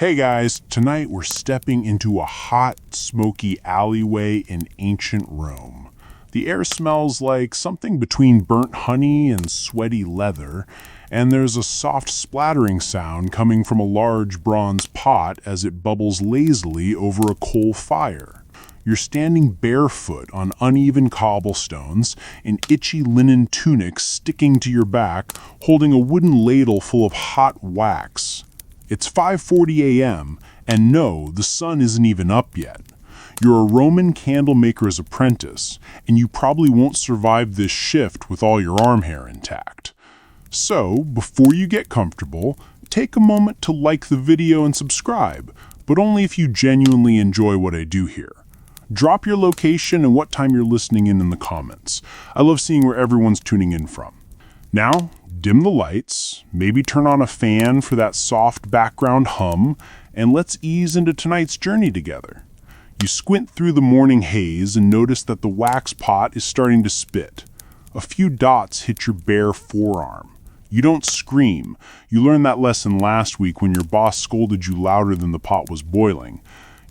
Hey guys, tonight we're stepping into a hot, smoky alleyway in ancient Rome. The air smells like something between burnt honey and sweaty leather, and there's a soft splattering sound coming from a large bronze pot as it bubbles lazily over a coal fire. You're standing barefoot on uneven cobblestones, in itchy linen tunics sticking to your back, holding a wooden ladle full of hot wax. It's 5:40 a.m., and no, the sun isn't even up yet. You're a Roman candlemaker's apprentice, and you probably won't survive this shift with all your arm hair intact. So, before you get comfortable, take a moment to like the video and subscribe, but only if you genuinely enjoy what I do here. Drop your location and what time you're listening in the comments. I love seeing where everyone's tuning in from. Now, dim the lights, maybe turn on a fan for that soft background hum, and let's ease into tonight's journey together. You squint through the morning haze and notice that the wax pot is starting to spit. A few dots hit your bare forearm. You don't scream. You learned that lesson last week when your boss scolded you louder than the pot was boiling.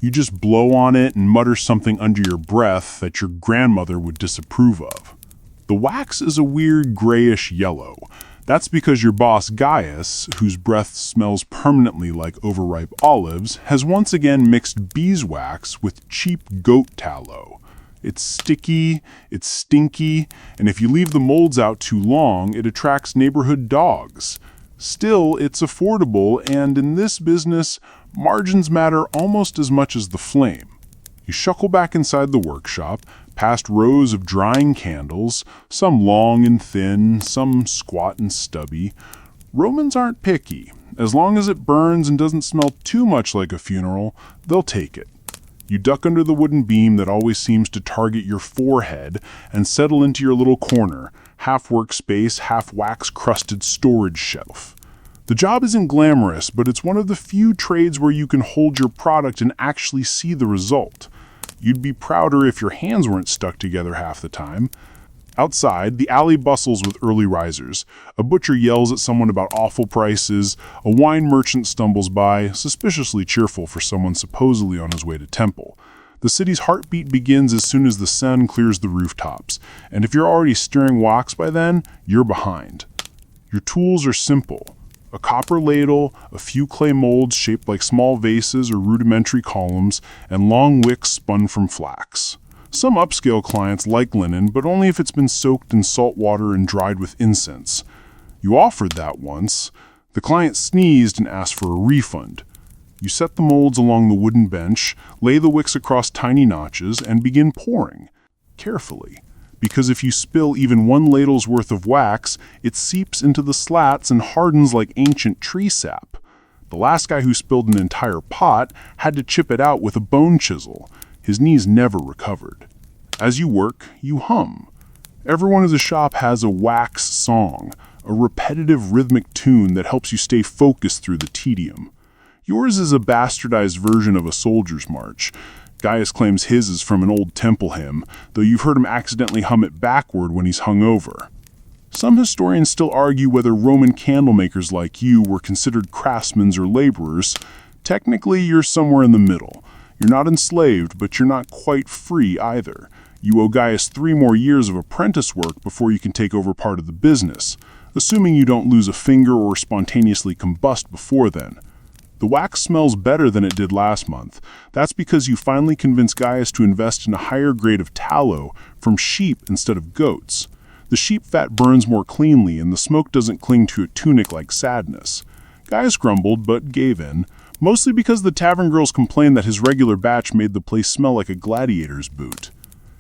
You just blow on it and mutter something under your breath that your grandmother would disapprove of. The wax is a weird grayish yellow. That's because your boss Gaius, whose breath smells permanently like overripe olives, has once again mixed beeswax with cheap goat tallow. It's sticky, it's stinky, and if you leave the molds out too long, it attracts neighborhood dogs. Still, it's affordable, and in this business, margins matter almost as much as the flame. You shuckle back inside the workshop, past rows of drying candles, some long and thin, some squat and stubby. Romans aren't picky. As long as it burns and doesn't smell too much like a funeral, they'll take it. You duck under the wooden beam that always seems to target your forehead and settle into your little corner, half workspace, half wax-crusted storage shelf. The job isn't glamorous, but it's one of the few trades where you can hold your product and actually see the result. You'd be prouder if your hands weren't stuck together half the time. Outside, the alley bustles with early risers. A butcher yells at someone about awful prices. A wine merchant stumbles by, suspiciously cheerful for someone supposedly on his way to temple. The city's heartbeat begins as soon as the sun clears the rooftops, and if you're already stirring wax by then, you're behind. Your tools are simple. A copper ladle, a few clay molds shaped like small vases or rudimentary columns, and long wicks spun from flax. Some upscale clients like linen, but only if it's been soaked in salt water and dried with incense. You offered that once. The client sneezed and asked for a refund. You set the molds along the wooden bench, lay the wicks across tiny notches, and begin pouring. Carefully. Because if you spill even one ladle's worth of wax, it seeps into the slats and hardens like ancient tree sap. The last guy who spilled an entire pot had to chip it out with a bone chisel. His knees never recovered. As you work, you hum. Everyone in the shop has a wax song, a repetitive rhythmic tune that helps you stay focused through the tedium. Yours is a bastardized version of a soldier's march. Gaius claims his is from an old temple hymn, though you've heard him accidentally hum it backward when he's hungover. Some historians still argue whether Roman candlemakers like you were considered craftsmen or laborers. Technically, you're somewhere in the middle. You're not enslaved, but you're not quite free either. You owe Gaius 3 more years of apprentice work before you can take over part of the business, assuming you don't lose a finger or spontaneously combust before then. The wax smells better than it did last month. That's because you finally convinced Gaius to invest in a higher grade of tallow from sheep instead of goats. The sheep fat burns more cleanly and the smoke doesn't cling to a tunic like sadness. Gaius grumbled but gave in, mostly because the tavern girls complained that his regular batch made the place smell like a gladiator's boot.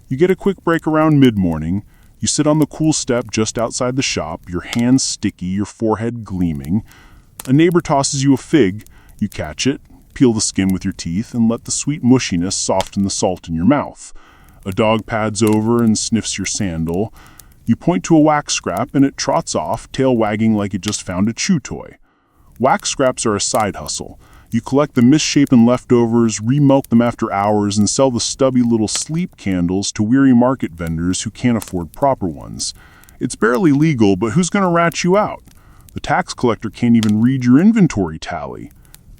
You get a quick break around mid-morning. You sit on the cool step just outside the shop, your hands sticky, your forehead gleaming. A neighbor tosses you a fig. You catch it, peel the skin with your teeth, and let the sweet mushiness soften the salt in your mouth. A dog pads over and sniffs your sandal. You point to a wax scrap and it trots off, tail wagging like it just found a chew toy. Wax scraps are a side hustle. You collect the misshapen leftovers, remelt them after hours, and sell the stubby little sleep candles to weary market vendors who can't afford proper ones. It's barely legal, but who's going to rat you out? The tax collector can't even read your inventory tally.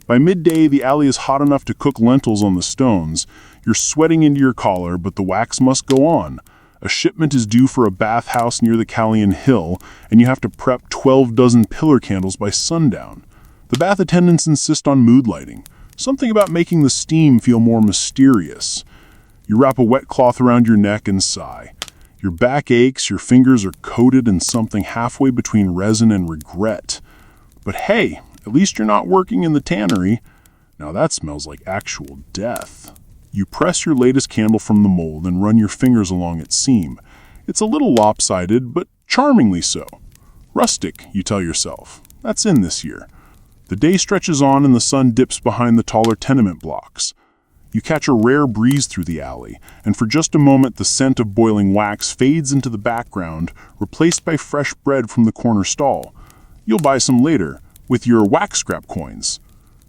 By midday, the alley is hot enough to cook lentils on the stones. You're sweating into your collar, but the wax must go on. A shipment is due for a bathhouse near the Callian Hill, and you have to prep 12 dozen pillar candles by sundown. The bath attendants insist on mood lighting, something about making the steam feel more mysterious. You wrap a wet cloth around your neck and sigh. Your back aches, your fingers are coated in something halfway between resin and regret. But hey, at least you're not working in the tannery. Now that smells like actual death. You press your latest candle from the mold and run your fingers along its seam. It's a little lopsided, but charmingly so. Rustic, you tell yourself. That's in this year. The day stretches on and the sun dips behind the taller tenement blocks. You catch a rare breeze through the alley, and for just a moment the scent of boiling wax fades into the background, replaced by fresh bread from the corner stall. You'll buy some later, with your wax scrap coins.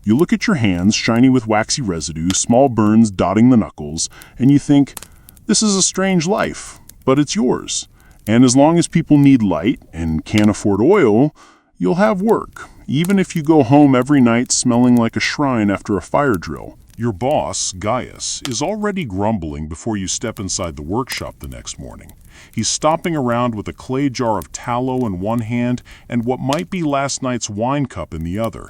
You look at your hands, shiny with waxy residue, small burns dotting the knuckles, and you think, this is a strange life, but it's yours. And as long as people need light and can't afford oil, you'll have work, even if you go home every night smelling like a shrine after a fire drill. Your boss, Gaius, is already grumbling before you step inside the workshop the next morning. He's stomping around with a clay jar of tallow in one hand and what might be last night's wine cup in the other.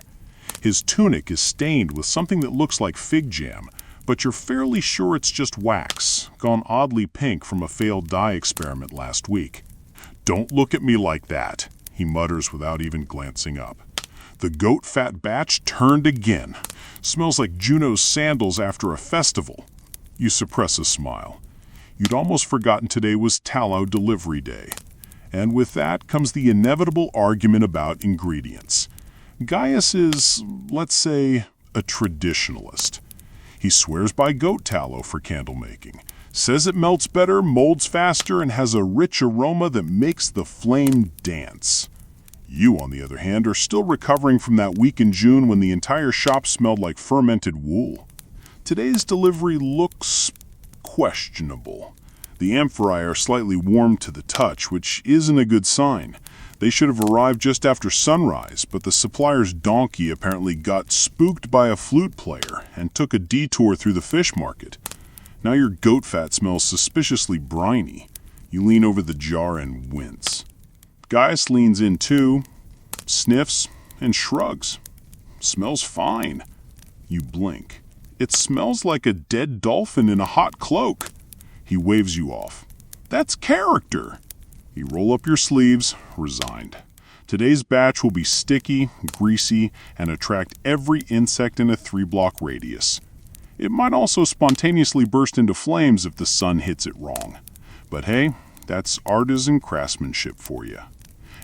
His tunic is stained with something that looks like fig jam, but you're fairly sure it's just wax, gone oddly pink from a failed dye experiment last week. "Don't look at me like that," he mutters without even glancing up. The goat fat batch turned again. Smells like Juno's sandals after a festival. You suppress a smile. You'd almost forgotten today was tallow delivery day. And with that comes the inevitable argument about ingredients. Gaius is, let's say, a traditionalist. He swears by goat tallow for candle making, says it melts better, molds faster, and has a rich aroma that makes the flame dance. You, on the other hand, are still recovering from that week in June when the entire shop smelled like fermented wool. Today's delivery looks questionable. The amphorae are slightly warm to the touch, which isn't a good sign. They should have arrived just after sunrise, but the supplier's donkey apparently got spooked by a flute player and took a detour through the fish market. Now your goat fat smells suspiciously briny. You lean over the jar and wince. Gaius leans in too, sniffs, and shrugs. Smells fine. You blink. It smells like a dead dolphin in a hot cloak. He waves you off. That's character. You roll up your sleeves, resigned. Today's batch will be sticky, greasy, and attract every insect in a 3-block radius. It might also spontaneously burst into flames if the sun hits it wrong. But hey, that's artisan craftsmanship for you.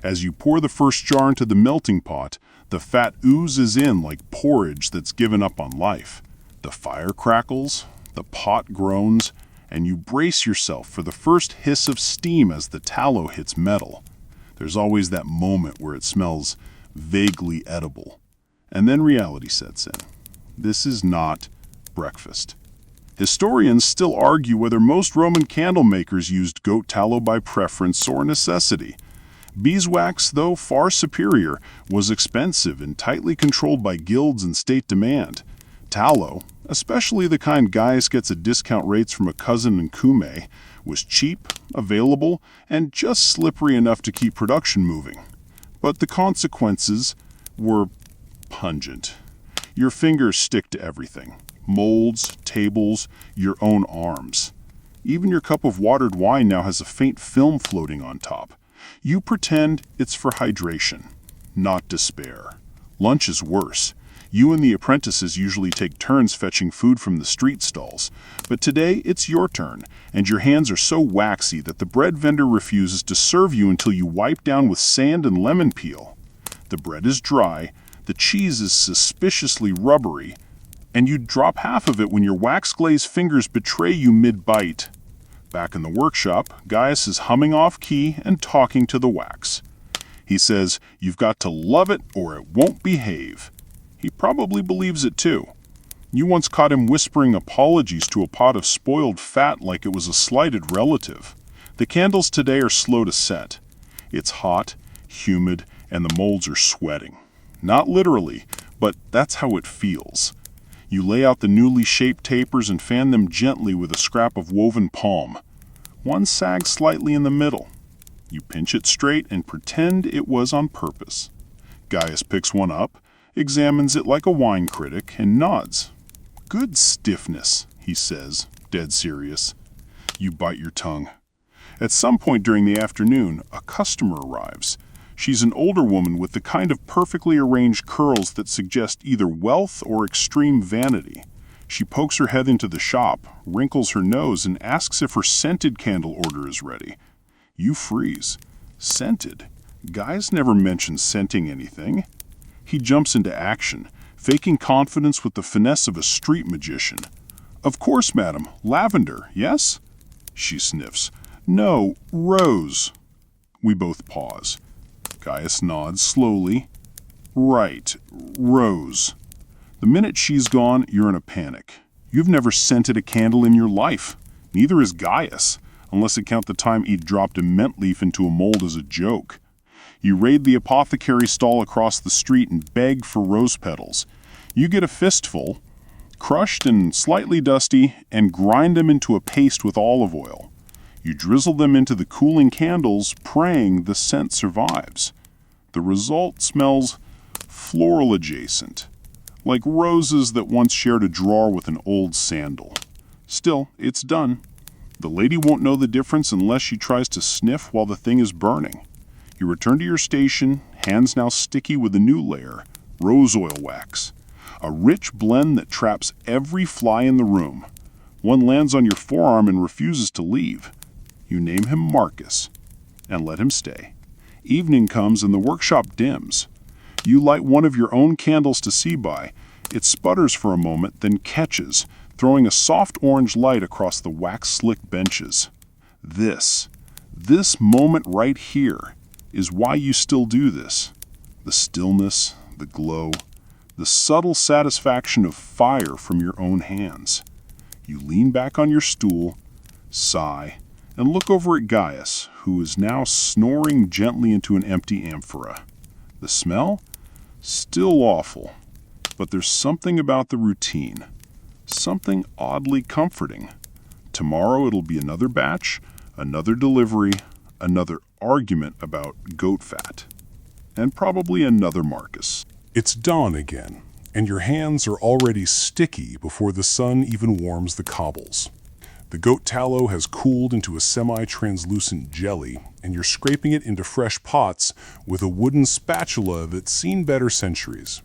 As you pour the first jar into the melting pot, the fat oozes in like porridge that's given up on life. The fire crackles, the pot groans, and you brace yourself for the first hiss of steam as the tallow hits metal. There's always that moment where it smells vaguely edible. And then reality sets in. This is not breakfast. Historians still argue whether most Roman candle makers used goat tallow by preference or necessity. Beeswax, though far superior, was expensive and tightly controlled by guilds and state demand. Tallow, especially the kind Gaius gets at discount rates from a cousin in Cumae, was cheap, available, and just slippery enough to keep production moving. But the consequences were pungent. Your fingers stick to everything. Molds, tables, your own arms. Even your cup of watered wine now has a faint film floating on top. You pretend it's for hydration, not despair. Lunch is worse. You and the apprentices usually take turns fetching food from the street stalls, but today it's your turn, and your hands are so waxy that the bread vendor refuses to serve you until you wipe down with sand and lemon peel. The bread is dry, the cheese is suspiciously rubbery, and you drop half of it when your wax-glazed fingers betray you mid-bite. Back in the workshop, Gaius is humming off-key and talking to the wax. He says, "You've got to love it or it won't behave." He probably believes it too. You once caught him whispering apologies to a pot of spoiled fat like it was a slighted relative. The candles today are slow to set. It's hot, humid, and the molds are sweating. Not literally, but that's how it feels. You lay out the newly shaped tapers and fan them gently with a scrap of woven palm. One sags slightly in the middle. You pinch it straight and pretend it was on purpose. Gaius picks one up, examines it like a wine critic, and nods. "Good stiffness," he says, dead serious. You bite your tongue. At some point during the afternoon, a customer arrives. She's an older woman with the kind of perfectly arranged curls that suggest either wealth or extreme vanity. She pokes her head into the shop, wrinkles her nose, and asks if her scented candle order is ready. You freeze. Scented? Gaius never mentioned scenting anything. He jumps into action, faking confidence with the finesse of a street magician. "Of course, madam. Lavender, yes?" She sniffs. "No, rose." We both pause. Gaius nods slowly. "Right, rose." The minute she's gone, you're in a panic. You've never scented a candle in your life. Neither has Gaius, unless you count the time he dropped a mint leaf into a mold as a joke. You raid the apothecary stall across the street and beg for rose petals. You get a fistful, crushed and slightly dusty, and grind them into a paste with olive oil. You drizzle them into the cooling candles, praying the scent survives. The result smells floral adjacent, like roses that once shared a drawer with an old sandal. Still, it's done. The lady won't know the difference unless she tries to sniff while the thing is burning. You return to your station, hands now sticky with a new layer, rose oil wax. A rich blend that traps every fly in the room. One lands on your forearm and refuses to leave. You name him Marcus, and let him stay. Evening comes and the workshop dims. You light one of your own candles to see by. It sputters for a moment, then catches, throwing a soft orange light across the wax-slick benches. This moment right here, is why you still do this. The stillness, the glow, the subtle satisfaction of fire from your own hands. You lean back on your stool, sigh, and look over at Gaius, who is now snoring gently into an empty amphora. The smell? Still awful. But there's something about the routine. Something oddly comforting. Tomorrow it'll be another batch, another delivery, another argument about goat fat. And probably another Marcus. It's dawn again, and your hands are already sticky before the sun even warms the cobbles. The goat tallow has cooled into a semi-translucent jelly, and you're scraping it into fresh pots with a wooden spatula that's seen better centuries.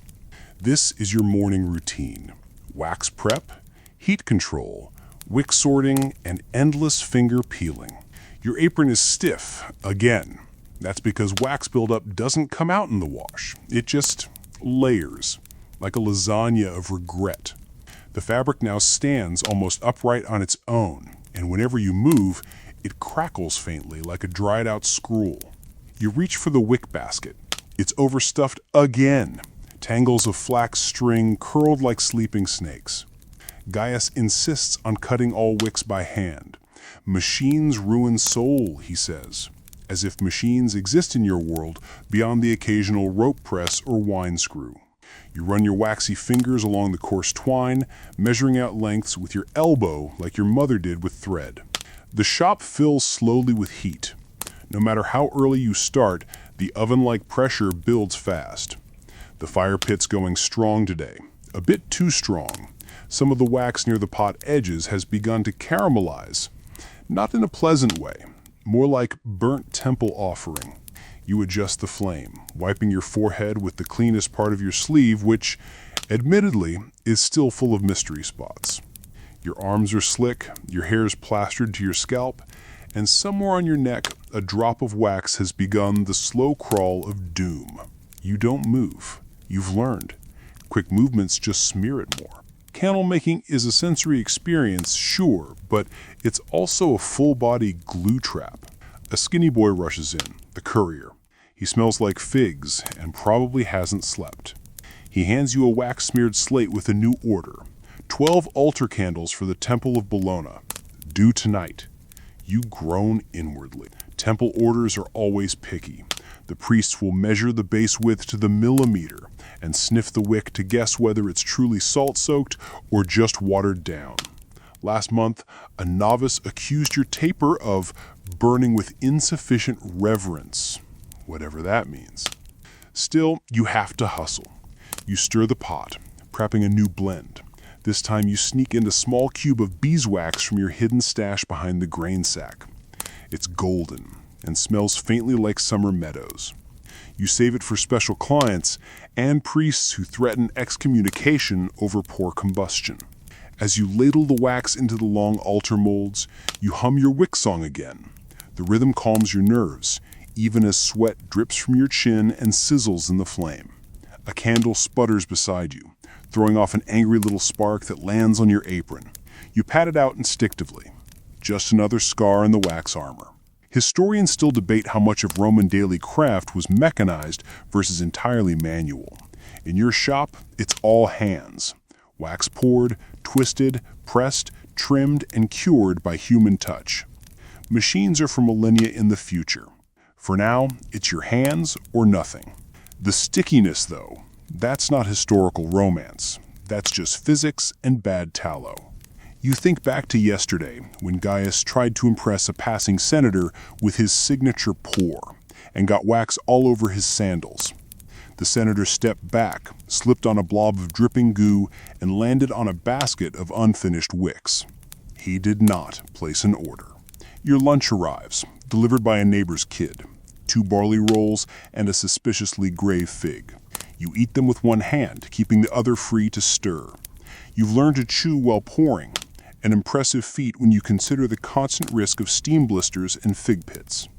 This is your morning routine. Wax prep, heat control, wick sorting, and endless finger peeling. Your apron is stiff, again. That's because wax buildup doesn't come out in the wash. It just layers, like a lasagna of regret. The fabric now stands almost upright on its own, and whenever you move, it crackles faintly like a dried-out scroll. You reach for the wick basket. It's overstuffed again. Tangles of flax string curled like sleeping snakes. Gaius insists on cutting all wicks by hand. Machines ruin soul, he says, as if machines exist in your world beyond the occasional rope press or wine screw. You run your waxy fingers along the coarse twine, measuring out lengths with your elbow like your mother did with thread. The shop fills slowly with heat. No matter how early you start, the oven-like pressure builds fast. The fire pit's going strong today, a bit too strong. Some of the wax near the pot edges has begun to caramelize. Not in a pleasant way, more like burnt temple offering. You adjust the flame, wiping your forehead with the cleanest part of your sleeve, which, admittedly, is still full of mystery spots. Your arms are slick, your hair is plastered to your scalp, and somewhere on your neck, a drop of wax has begun the slow crawl of doom. You don't move. You've learned. Quick movements just smear it more. Candle making is a sensory experience, sure, but it's also a full-body glue trap. A skinny boy rushes in, the courier. He smells like figs and probably hasn't slept. He hands you a wax-smeared slate with a new order. 12 altar candles for the Temple of Bologna. Due tonight. You groan inwardly. Temple orders are always picky. The priests will measure the base width to the millimeter and sniff the wick to guess whether it's truly salt-soaked or just watered down. Last month, a novice accused your taper of burning with insufficient reverence, whatever that means. Still, you have to hustle. You stir the pot, prepping a new blend. This time you sneak in a small cube of beeswax from your hidden stash behind the grain sack. It's golden and smells faintly like summer meadows. You save it for special clients and priests who threaten excommunication over poor combustion. As you ladle the wax into the long altar molds, you hum your wick song again. The rhythm calms your nerves, even as sweat drips from your chin and sizzles in the flame. A candle sputters beside you, throwing off an angry little spark that lands on your apron. You pat it out instinctively. Just another scar in the wax armor. Historians still debate how much of Roman daily craft was mechanized versus entirely manual. In your shop, it's all hands. Wax poured, twisted, pressed, trimmed, and cured by human touch. Machines are for millennia in the future. For now, it's your hands or nothing. The stickiness, though, that's not historical romance. That's just physics and bad tallow. You think back to yesterday when Gaius tried to impress a passing senator with his signature pour and got wax all over his sandals. The senator stepped back, slipped on a blob of dripping goo, and landed on a basket of unfinished wicks. He did not place an order. Your lunch arrives, delivered by a neighbor's kid. 2 barley rolls and a suspiciously gray fig. You eat them with one hand, keeping the other free to stir. You've learned to chew while pouring, an impressive feat when you consider the constant risk of steam blisters and fig pits.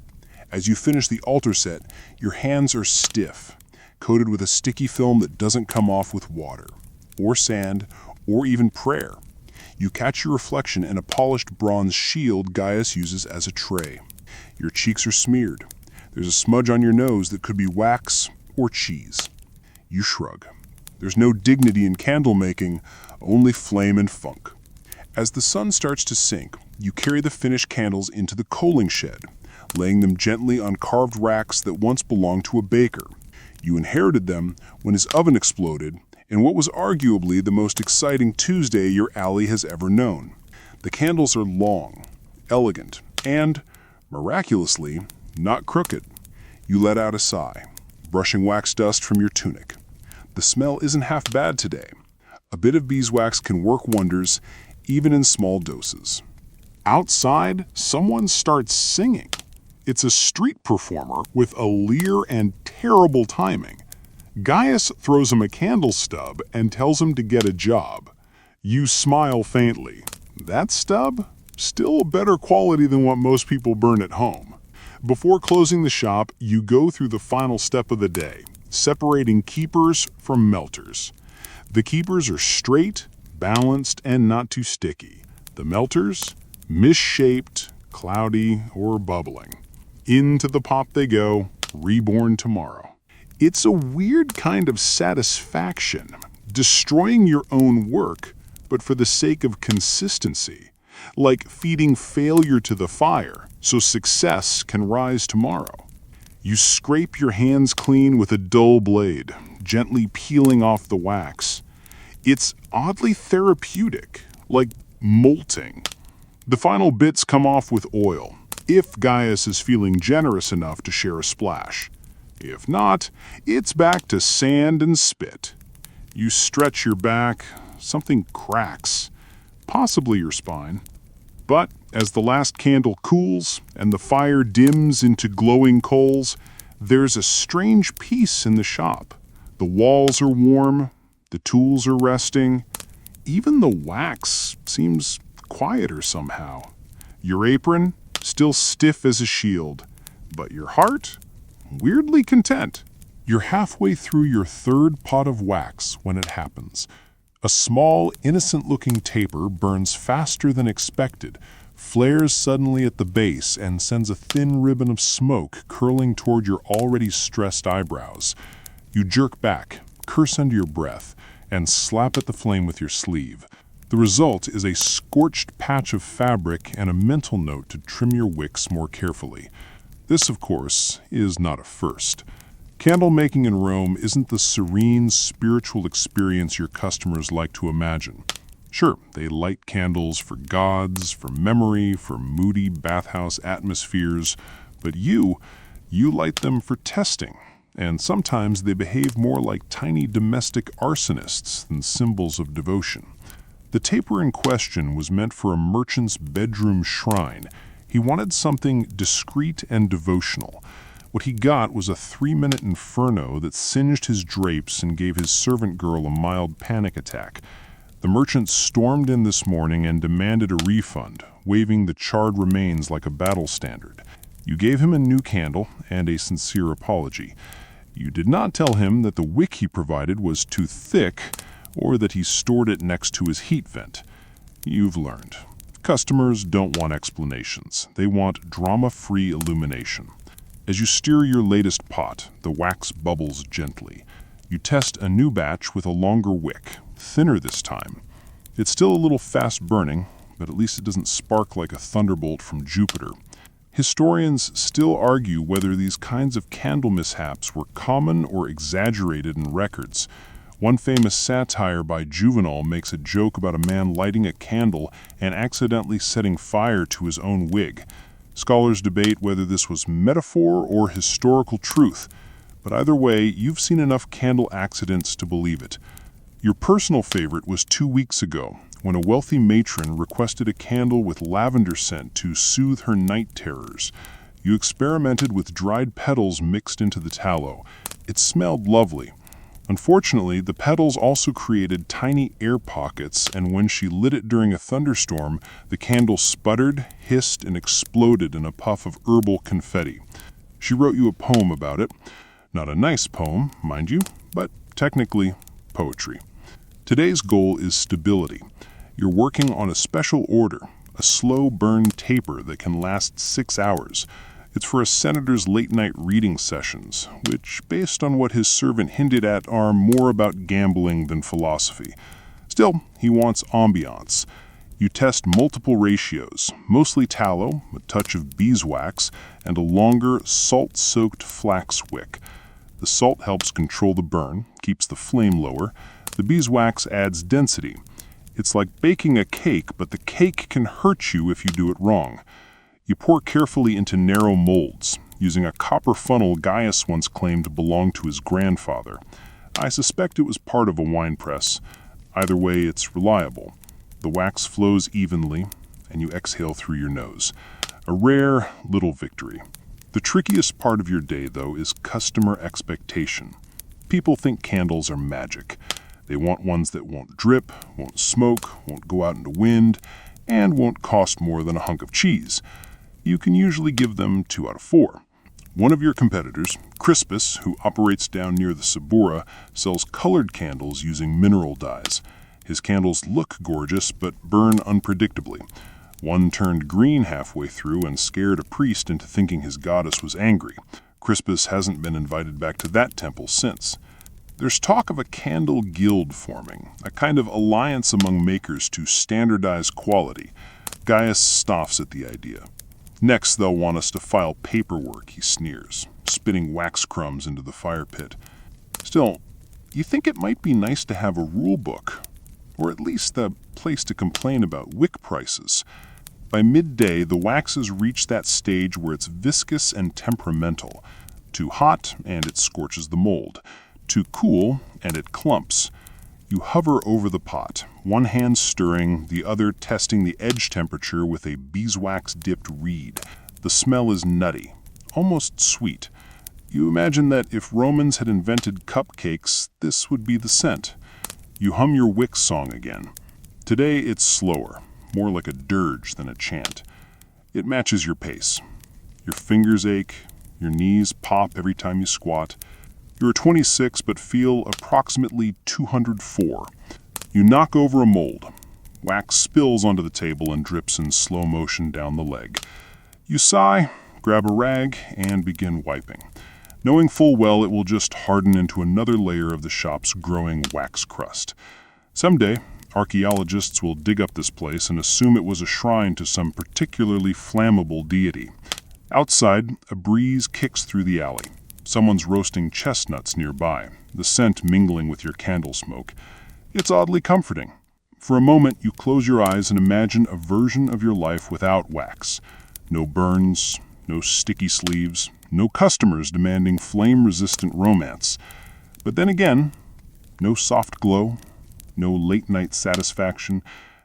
As you finish the altar set, your hands are stiff, coated with a sticky film that doesn't come off with water, or sand, or even prayer. You catch your reflection in a polished bronze shield Gaius uses as a tray. Your cheeks are smeared. There's a smudge on your nose that could be wax or cheese. You shrug. There's no dignity in candle making, only flame and funk. As the sun starts to sink, you carry the finished candles into the coaling shed, laying them gently on carved racks that once belonged to a baker. You inherited them when his oven exploded in what was arguably the most exciting Tuesday your alley has ever known. The candles are long, elegant, and, miraculously, not crooked. You let out a sigh, brushing wax dust from your tunic. The smell isn't half bad today. A bit of beeswax can work wonders, even in small doses. Outside, someone starts singing. It's a street performer with a leer and terrible timing. Gaius throws him a candle stub and tells him to get a job. You smile faintly. That stub? Still better quality than what most people burn at home. Before closing the shop, you go through the final step of the day, separating keepers from melters. The keepers are straight, balanced, and not too sticky. The melters? Misshaped, cloudy, or bubbling. Into the pot they go, reborn tomorrow. It's a weird kind of satisfaction, destroying your own work, but for the sake of consistency, like feeding failure to the fire so success can rise tomorrow. You scrape your hands clean with a dull blade, gently peeling off the wax. It's oddly therapeutic, like molting. The final bits come off with oil, if Gaius is feeling generous enough to share a splash. If not, it's back to sand and spit. You stretch your back, something cracks, possibly your spine. But as the last candle cools and the fire dims into glowing coals, there's a strange peace in the shop. The walls are warm, the tools are resting, even the wax seems quieter somehow. Your apron, still stiff as a shield, but your heart, weirdly content. You're halfway through your third pot of wax when it happens. A small, innocent-looking taper burns faster than expected, flares suddenly at the base, and sends a thin ribbon of smoke curling toward your already stressed eyebrows. You jerk back, curse under your breath, and slap at the flame with your sleeve. The result is a scorched patch of fabric and a mental note to trim your wicks more carefully. This, of course, is not a first. Candle making in Rome isn't the serene, spiritual experience your customers like to imagine. Sure, they light candles for gods, for memory, for moody bathhouse atmospheres, but you light them for testing, and sometimes they behave more like tiny domestic arsonists than symbols of devotion. The taper in question was meant for a merchant's bedroom shrine. He wanted something discreet and devotional. What he got was a 3-minute inferno that singed his drapes and gave his servant girl a mild panic attack. The merchant stormed in this morning and demanded a refund, waving the charred remains like a battle standard. You gave him a new candle and a sincere apology. You did not tell him that the wick he provided was too thick or that he stored it next to his heat vent. You've learned. Customers don't want explanations. They want drama-free illumination. As you stir your latest pot, the wax bubbles gently. You test a new batch with a longer wick, thinner this time. It's still a little fast-burning, but at least it doesn't spark like a thunderbolt from Jupiter. Historians still argue whether these kinds of candle mishaps were common or exaggerated in records. One famous satire by Juvenal makes a joke about a man lighting a candle and accidentally setting fire to his own wig. Scholars debate whether this was metaphor or historical truth, but either way, you've seen enough candle accidents to believe it. Your personal favorite was 2 weeks ago, when a wealthy matron requested a candle with lavender scent to soothe her night terrors. You experimented with dried petals mixed into the tallow. It smelled lovely. Unfortunately, the petals also created tiny air pockets, and when she lit it during a thunderstorm, the candle sputtered, hissed, and exploded in a puff of herbal confetti. She wrote you a poem about it. Not a nice poem, mind you, but technically poetry. Today's goal is stability. You're working on a special order, a slow burn taper that can last 6 hours. It's for a senator's late-night reading sessions, which, based on what his servant hinted at, are more about gambling than philosophy. Still, he wants ambiance. You test multiple ratios, mostly tallow, a touch of beeswax, and a longer, salt-soaked flax wick. The salt helps control the burn, keeps the flame lower. The beeswax adds density. It's like baking a cake, but the cake can hurt you if you do it wrong. You pour carefully into narrow molds, using a copper funnel Gaius once claimed belonged to his grandfather. I suspect it was part of a wine press. Either way, it's reliable. The wax flows evenly, and you exhale through your nose. A rare little victory. The trickiest part of your day, though, is customer expectation. People think candles are magic. They want ones that won't drip, won't smoke, won't go out into wind, and won't cost more than a hunk of cheese. You can usually give them 2 out of 4. One of your competitors, Crispus, who operates down near the Sabura, sells colored candles using mineral dyes. His candles look gorgeous, but burn unpredictably. One turned green halfway through and scared a priest into thinking his goddess was angry. Crispus hasn't been invited back to that temple since. There's talk of a candle guild forming, a kind of alliance among makers to standardize quality. Gaius scoffs at the idea. Next, they'll want us to file paperwork, he sneers, spitting wax crumbs into the fire pit. Still, you think it might be nice to have a rule book, or at least a place to complain about wick prices. By midday, the wax has reached that stage where it's viscous and temperamental. Too hot, and it scorches the mold. Too cool, and it clumps. You hover over the pot, one hand stirring, the other testing the edge temperature with a beeswax-dipped reed. The smell is nutty, almost sweet. You imagine that if Romans had invented cupcakes, this would be the scent. You hum your wick song again. Today it's slower, more like a dirge than a chant. It matches your pace. Your fingers ache, your knees pop every time you squat. You're 26 but feel approximately 204. You knock over a mold. Wax spills onto the table and drips in slow motion down the leg. You sigh, grab a rag, and begin wiping, knowing full well it will just harden into another layer of the shop's growing wax crust. Someday, archaeologists will dig up this place and assume it was a shrine to some particularly flammable deity. Outside, a breeze kicks through the alley. Someone's roasting chestnuts nearby, the scent mingling with your candle smoke. It's oddly comforting. For a moment, you close your eyes and imagine a version of your life without wax. No burns, no sticky sleeves, no customers demanding flame-resistant romance. But then again, no soft glow, no late-night satisfaction,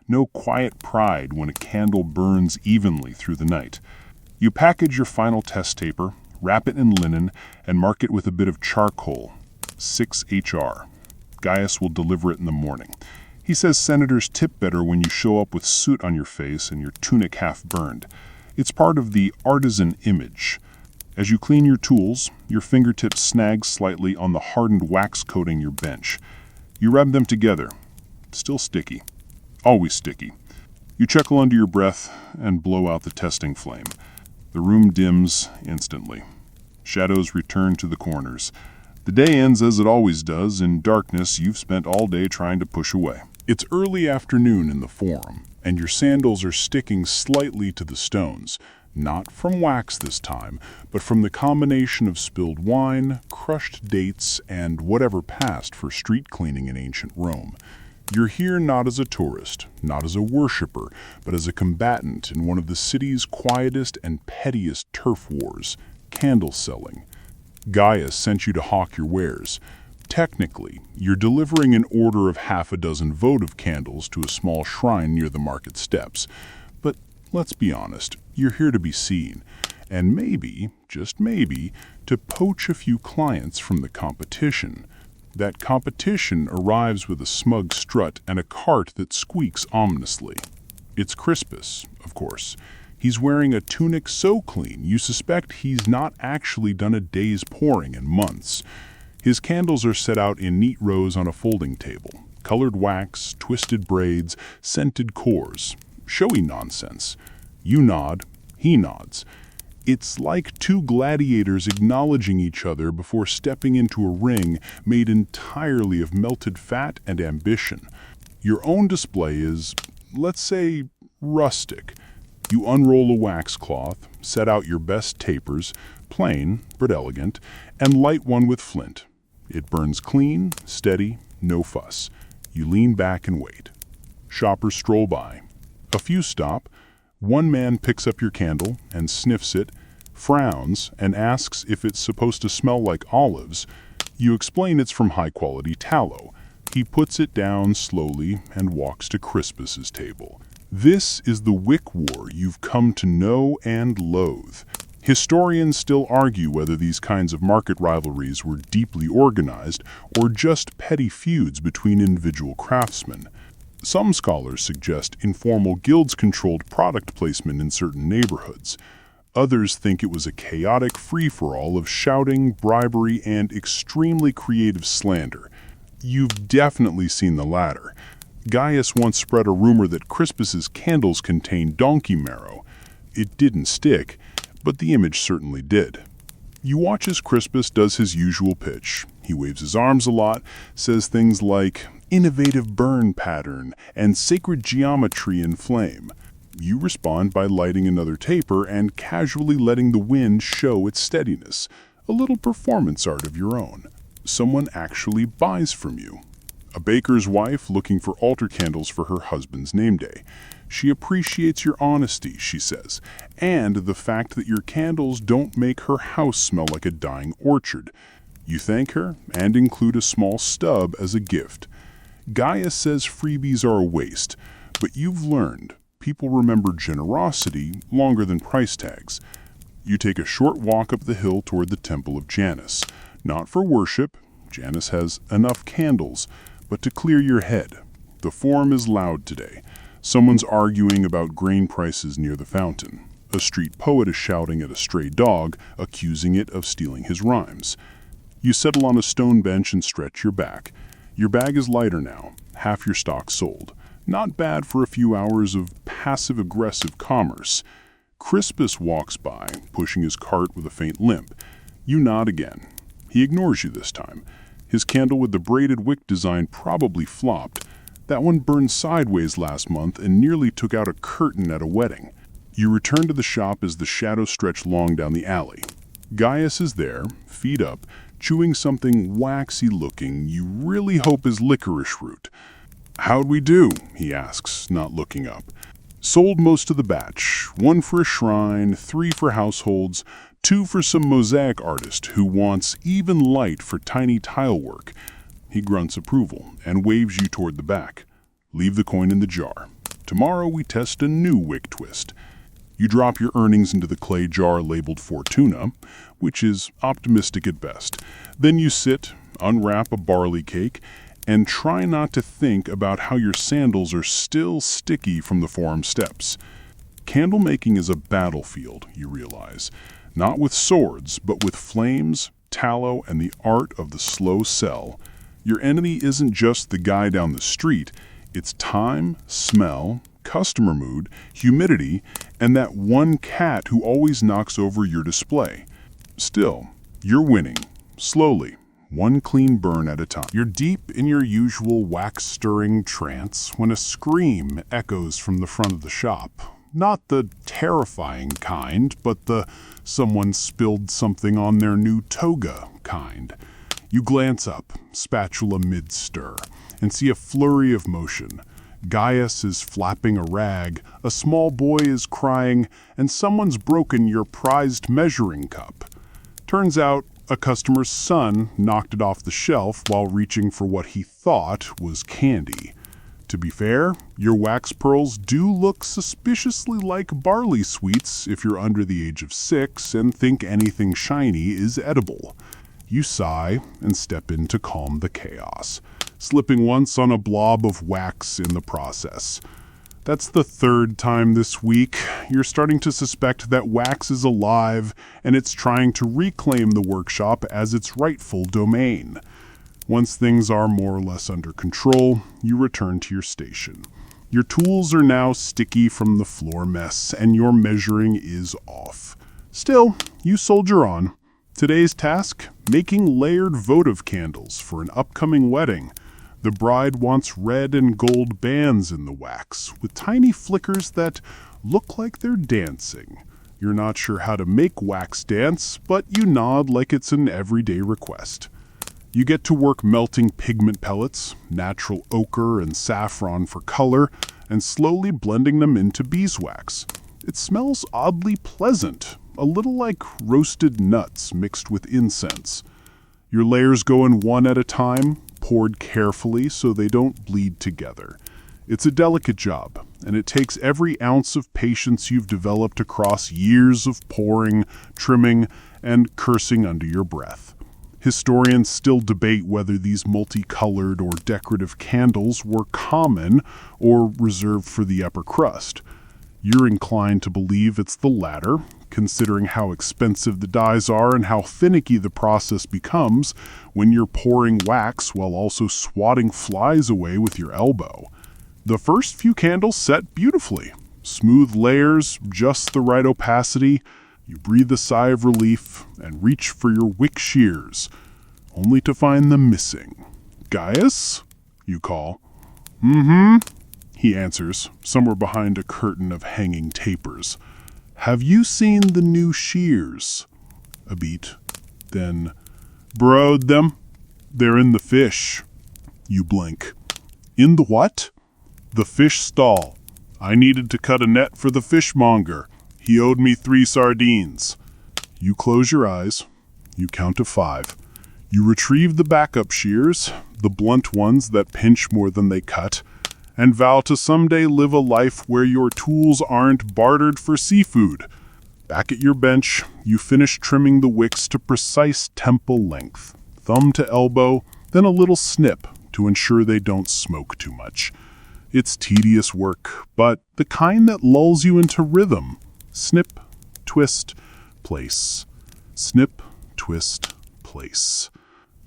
no quiet pride when a candle burns evenly through the night. You package your final test taper, wrap it in linen, and mark it with a bit of charcoal, 6HR. Gaius will deliver it in the morning. He says senators tip better when you show up with soot on your face and your tunic half burned. It's part of the artisan image. As you clean your tools, your fingertips snag slightly on the hardened wax coating your bench. You rub them together. Still sticky. Always sticky. You chuckle under your breath and blow out the testing flame. The room dims instantly. Shadows return to the corners. The day ends as it always does, in darkness you've spent all day trying to push away. It's early afternoon in the forum, and your sandals are sticking slightly to the stones. Not from wax this time, but from the combination of spilled wine, crushed dates, and whatever passed for street cleaning in ancient Rome. You're here not as a tourist, not as a worshiper, but as a combatant in one of the city's quietest and pettiest turf wars, candle selling. Gaius sent you to hawk your wares. Technically, you're delivering an order of half a dozen votive candles to a small shrine near the market steps. But let's be honest, you're here to be seen, and maybe, just maybe, to poach a few clients from the competition. That competition arrives with a smug strut and a cart that squeaks ominously. It's Crispus, of course. He's wearing a tunic so clean you suspect he's not actually done a day's pouring in months. His candles are set out in neat rows on a folding table. Colored wax, twisted braids, scented cores. Showy nonsense. You nod, he nods. It's like two gladiators acknowledging each other before stepping into a ring made entirely of melted fat and ambition. Your own display is, let's say, rustic. You unroll a wax cloth, set out your best tapers, plain but elegant, and light one with flint. It burns clean, steady, no fuss. You lean back and wait. Shoppers stroll by. A few stop. One man picks up your candle and sniffs it, frowns, and asks if it's supposed to smell like olives. You explain it's from high-quality tallow. He puts it down slowly and walks to Crispus's table. This is the wick war you've come to know and loathe. Historians still argue whether these kinds of market rivalries were deeply organized or just petty feuds between individual craftsmen. Some scholars suggest informal guilds controlled product placement in certain neighborhoods. Others think it was a chaotic free-for-all of shouting, bribery, and extremely creative slander. You've definitely seen the latter. Gaius once spread a rumor that Crispus's candles contained donkey marrow. It didn't stick, but the image certainly did. You watch as Crispus does his usual pitch. He waves his arms a lot, says things like, innovative burn pattern, and sacred geometry in flame. You respond by lighting another taper and casually letting the wind show its steadiness, a little performance art of your own. Someone actually buys from you. A baker's wife looking for altar candles for her husband's name day. She appreciates your honesty, she says, and the fact that your candles don't make her house smell like a dying orchard. You thank her and include a small stub as a gift. Gaius says freebies are a waste, but you've learned people remember generosity longer than price tags. You take a short walk up the hill toward the Temple of Janus, not for worship, Janus has enough candles, but to clear your head. The forum is loud today. Someone's arguing about grain prices near the fountain. A street poet is shouting at a stray dog, accusing it of stealing his rhymes. You settle on a stone bench and stretch your back. Your bag is lighter now, half your stock sold. Not bad for a few hours of passive-aggressive commerce. Crispus walks by, pushing his cart with a faint limp. You nod again. He ignores you this time. His candle with the braided wick design probably flopped. That one burned sideways last month and nearly took out a curtain at a wedding. You return to the shop as the shadows stretch long down the alley. Gaius is there, feet up, chewing something waxy-looking you really hope is licorice root. "How'd we do?" he asks, not looking up. "Sold most of the batch. 1 for a shrine, 3 for households, 2 for some mosaic artist who wants even light for tiny tile work." He grunts approval and waves you toward the back. "Leave the coin in the jar. Tomorrow we test a new wick twist." You drop your earnings into the clay jar labeled Fortuna, which is optimistic at best. Then you sit, unwrap a barley cake, and try not to think about how your sandals are still sticky from the forum steps. Candle making is a battlefield, you realize. Not with swords, but with flames, tallow, and the art of the slow sell. Your enemy isn't just the guy down the street, it's time, smell, customer mood, humidity, and that one cat who always knocks over your display. Still, you're winning, slowly, one clean burn at a time. You're deep in your usual wax-stirring trance when a scream echoes from the front of the shop. Not the terrifying kind, but the someone spilled something on their new toga kind. You glance up, spatula mid-stir, and see a flurry of motion. Gaius is flapping a rag, a small boy is crying, and someone's broken your prized measuring cup. Turns out, a customer's son knocked it off the shelf while reaching for what he thought was candy. To be fair, your wax pearls do look suspiciously like barley sweets if you're under the age of 6 and think anything shiny is edible. You sigh and step in to calm the chaos, slipping once on a blob of wax in the process. That's the 3rd time this week. You're starting to suspect that wax is alive and it's trying to reclaim the workshop as its rightful domain. Once things are more or less under control, you return to your station. Your tools are now sticky from the floor mess and your measuring is off. Still, you soldier on. Today's task? Making layered votive candles for an upcoming wedding. The bride wants red and gold bands in the wax, with tiny flickers that look like they're dancing. You're not sure how to make wax dance, but you nod like it's an everyday request. You get to work melting pigment pellets, natural ochre and saffron for color, and slowly blending them into beeswax. It smells oddly pleasant, a little like roasted nuts mixed with incense. Your layers go in one at a time, poured carefully so they don't bleed together. It's a delicate job, and it takes every ounce of patience you've developed across years of pouring, trimming, and cursing under your breath. Historians still debate whether these multicolored or decorative candles were common or reserved for the upper crust. You're inclined to believe it's the latter, considering how expensive the dyes are and how finicky the process becomes when you're pouring wax while also swatting flies away with your elbow. The first few candles set beautifully. Smooth layers, just the right opacity. You breathe a sigh of relief and reach for your wick shears, only to find them missing. "Gaius?" you call. "Mm-hmm," he answers, somewhere behind a curtain of hanging tapers. "Have you seen the new shears?" A beat. Then, "Borrowed them. They're in the fish." You blink. "In the what?" "The fish stall. I needed to cut a net for the fishmonger. He owed me 3 sardines." You close your eyes. You count to 5. You retrieve the backup shears, the blunt ones that pinch more than they cut, and vow to someday live a life where your tools aren't bartered for seafood. Back at your bench, you finish trimming the wicks to precise temple length, thumb to elbow, then a little snip to ensure they don't smoke too much. It's tedious work, but the kind that lulls you into rhythm. Snip, twist, place. Snip, twist, place.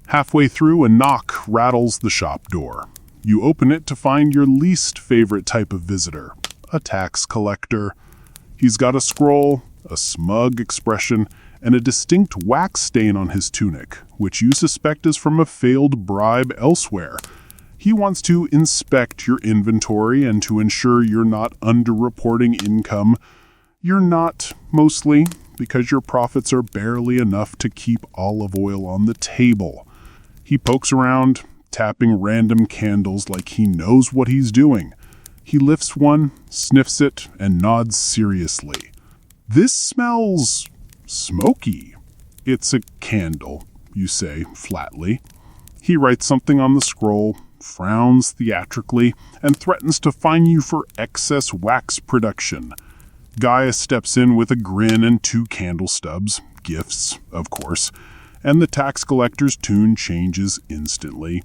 Halfway through, a knock rattles the shop door. You open it to find your least favorite type of visitor, a tax collector. He's got a scroll, a smug expression, and a distinct wax stain on his tunic, which you suspect is from a failed bribe elsewhere. He wants to inspect your inventory and to ensure you're not underreporting income. You're not, mostly, because your profits are barely enough to keep olive oil on the table. He pokes around, tapping random candles like he knows what he's doing. He lifts one, sniffs it, and nods seriously. This smells smoky. It's a candle, you say flatly. He writes something on the scroll, frowns theatrically, and threatens to fine you for excess wax production. Gaia steps in with a grin and 2 candle stubs, gifts, of course, and the tax collector's tune changes instantly.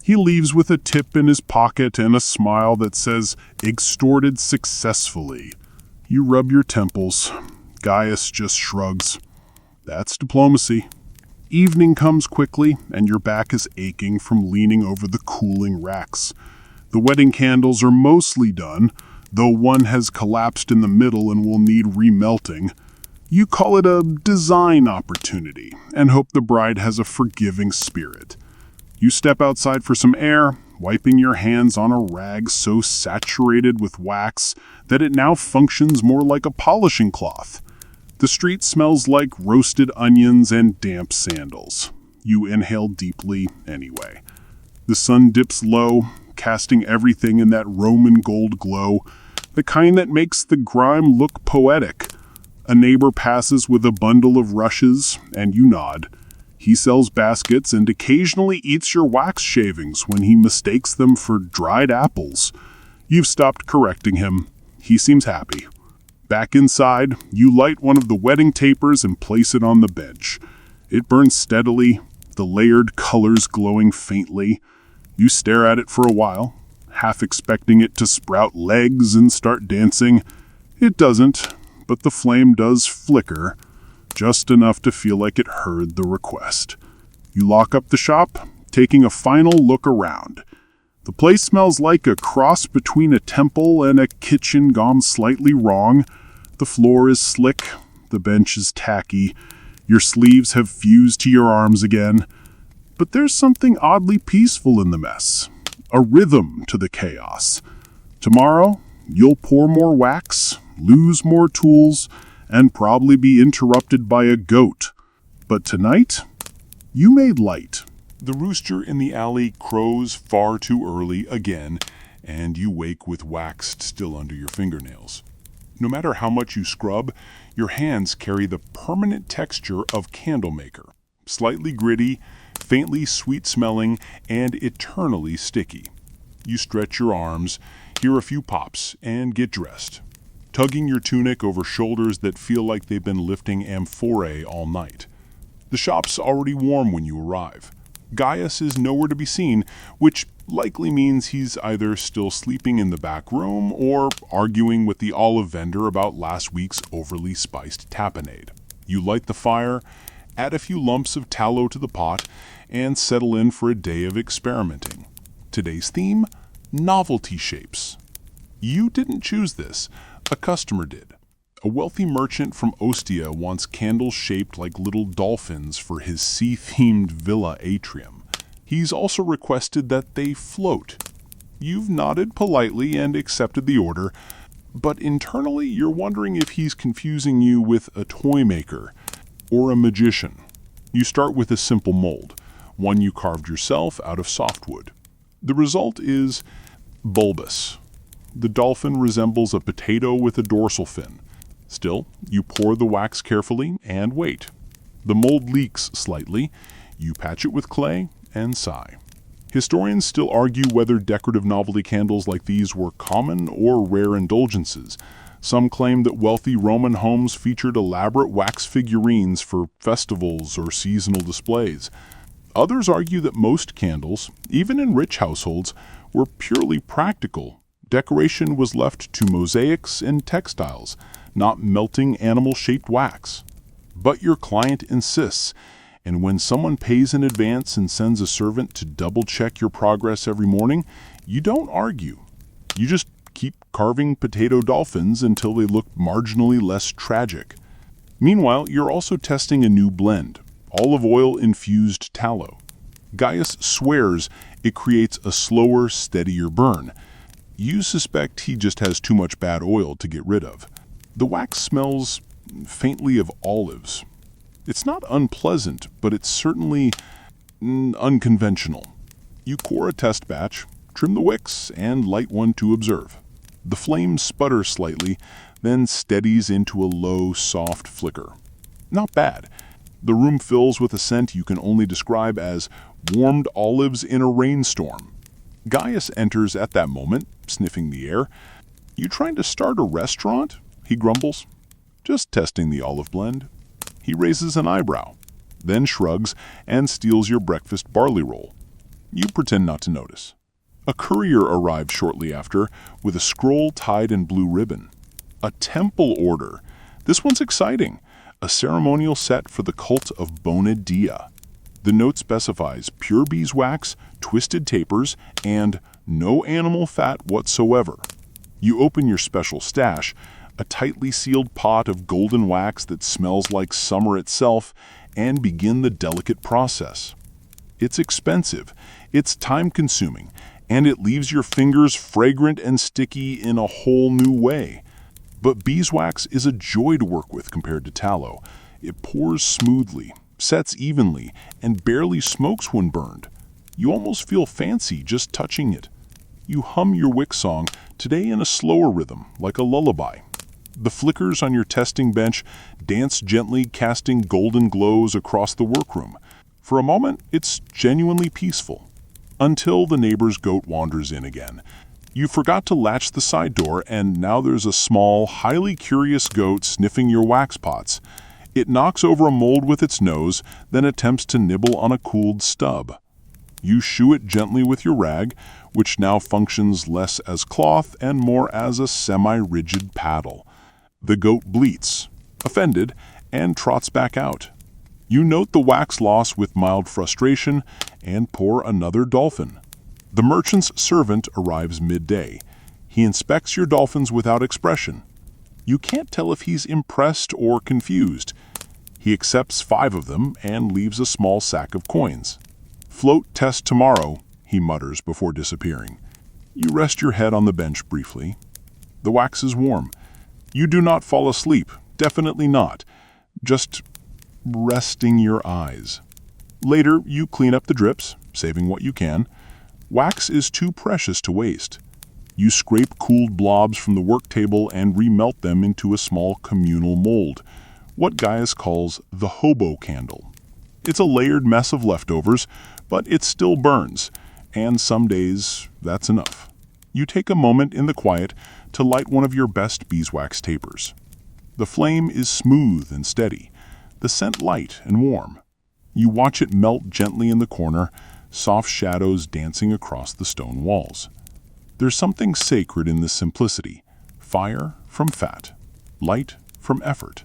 He leaves with a tip in his pocket and a smile that says, "Extorted successfully." You rub your temples. Gaius just shrugs. That's diplomacy. Evening comes quickly, and your back is aching from leaning over the cooling racks. The wedding candles are mostly done, though one has collapsed in the middle and will need remelting. You call it a design opportunity and hope the bride has a forgiving spirit. You step outside for some air, wiping your hands on a rag so saturated with wax that it now functions more like a polishing cloth. The street smells like roasted onions and damp sandals. You inhale deeply anyway. The sun dips low, casting everything in that Roman gold glow, the kind that makes the grime look poetic. A neighbor passes with a bundle of rushes, and you nod. He sells baskets and occasionally eats your wax shavings when he mistakes them for dried apples. You've stopped correcting him. He seems happy. Back inside, you light one of the wedding tapers and place it on the bench. It burns steadily, the layered colors glowing faintly. You stare at it for a while, half expecting it to sprout legs and start dancing. It doesn't, but the flame does flicker, just enough to feel like it heard the request. You lock up the shop, taking a final look around. The place smells like a cross between a temple and a kitchen gone slightly wrong. The floor is slick, the bench is tacky, your sleeves have fused to your arms again. But there's something oddly peaceful in the mess, a rhythm to the chaos. Tomorrow, you'll pour more wax, lose more tools, and probably be interrupted by a goat. But tonight, you made light. The rooster in the alley crows far too early again, and you wake with wax still under your fingernails. No matter how much you scrub, your hands carry the permanent texture of candlemaker, slightly gritty, faintly sweet-smelling, and eternally sticky. You stretch your arms, hear a few pops, and get dressed, tugging your tunic over shoulders that feel like they've been lifting amphorae all night. The shop's already warm when you arrive. Gaius is nowhere to be seen, which likely means he's either still sleeping in the back room or arguing with the olive vendor about last week's overly spiced tapenade. You light the fire, add a few lumps of tallow to the pot, and settle in for a day of experimenting. Today's theme? Novelty shapes. You didn't choose this. A customer did. A wealthy merchant from Ostia wants candles shaped like little dolphins for his sea-themed villa atrium. He's also requested that they float. You've nodded politely and accepted the order, but internally you're wondering if he's confusing you with a toy maker or a magician. You start with a simple mold, one you carved yourself out of softwood. The result is bulbous. The dolphin resembles a potato with a dorsal fin. Still, you pour the wax carefully and wait. The mold leaks slightly. You patch it with clay and sigh. Historians still argue whether decorative novelty candles like these were common or rare indulgences. Some claim that wealthy Roman homes featured elaborate wax figurines for festivals or seasonal displays. Others argue that most candles, even in rich households, were purely practical. Decoration was left to mosaics and textiles, not melting animal-shaped wax. But your client insists, and when someone pays in advance and sends a servant to double-check your progress every morning, you don't argue. You just keep carving potato dolphins until they look marginally less tragic. Meanwhile, you're also testing a new blend, olive oil-infused tallow. Gaius swears it creates a slower, steadier burn. You suspect he just has too much bad oil to get rid of. The wax smells faintly of olives. It's not unpleasant, but it's certainly unconventional. You core a test batch, trim the wicks, and light one to observe. The flame sputters slightly, then steadies into a low, soft flicker. Not bad. The room fills with a scent you can only describe as warmed olives in a rainstorm. Gaius enters at that moment, sniffing the air. "You trying to start a restaurant?" he grumbles. "Just testing the olive blend." He raises an eyebrow, then shrugs and steals your breakfast barley roll. You pretend not to notice. A courier arrives shortly after with a scroll tied in blue ribbon. A temple order. This one's exciting. A ceremonial set for the cult of Bona Dea. The note specifies pure beeswax, twisted tapers, and no animal fat whatsoever. You open your special stash, a tightly sealed pot of golden wax that smells like summer itself, and begin the delicate process. It's expensive, it's time-consuming, and it leaves your fingers fragrant and sticky in a whole new way. But beeswax is a joy to work with compared to tallow. It pours smoothly, sets evenly, and barely smokes when burned. You almost feel fancy just touching it. You hum your wick song, today in a slower rhythm, like a lullaby. The flickers on your testing bench dance gently, casting golden glows across the workroom. For a moment, it's genuinely peaceful. Until the neighbor's goat wanders in again. You forgot to latch the side door, and now there's a small, highly curious goat sniffing your wax pots. It knocks over a mold with its nose, then attempts to nibble on a cooled stub. You shoo it gently with your rag, which now functions less as cloth and more as a semi-rigid paddle. The goat bleats, offended, and trots back out. You note the wax loss with mild frustration and pour another dolphin. The merchant's servant arrives midday. He inspects your dolphins without expression. You can't tell if he's impressed or confused. He accepts 5 of them and leaves a small sack of coins. "Float test tomorrow," he mutters before disappearing. You rest your head on the bench briefly. The wax is warm. You do not fall asleep, definitely not. Just resting your eyes. Later, you clean up the drips, saving what you can. Wax is too precious to waste. You scrape cooled blobs from the work table and remelt them into a small communal mold, what Gaius calls the hobo candle. It's a layered mess of leftovers, but it still burns, and some days that's enough. You take a moment in the quiet to light one of your best beeswax tapers. The flame is smooth and steady, the scent light and warm. You watch it melt gently in the corner, soft shadows dancing across the stone walls. There's something sacred in this simplicity. Fire from fat, light from effort.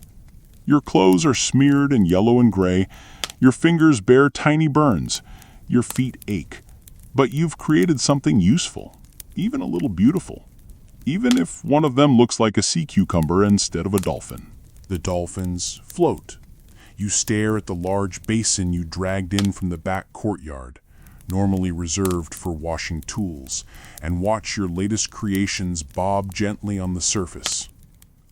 Your clothes are smeared in yellow and gray. Your fingers bear tiny burns. Your feet ache. But you've created something useful, even a little beautiful. Even if one of them looks like a sea cucumber instead of a dolphin. The dolphins float. You stare at the large basin you dragged in from the back courtyard, normally reserved for washing tools, and watch your latest creations bob gently on the surface.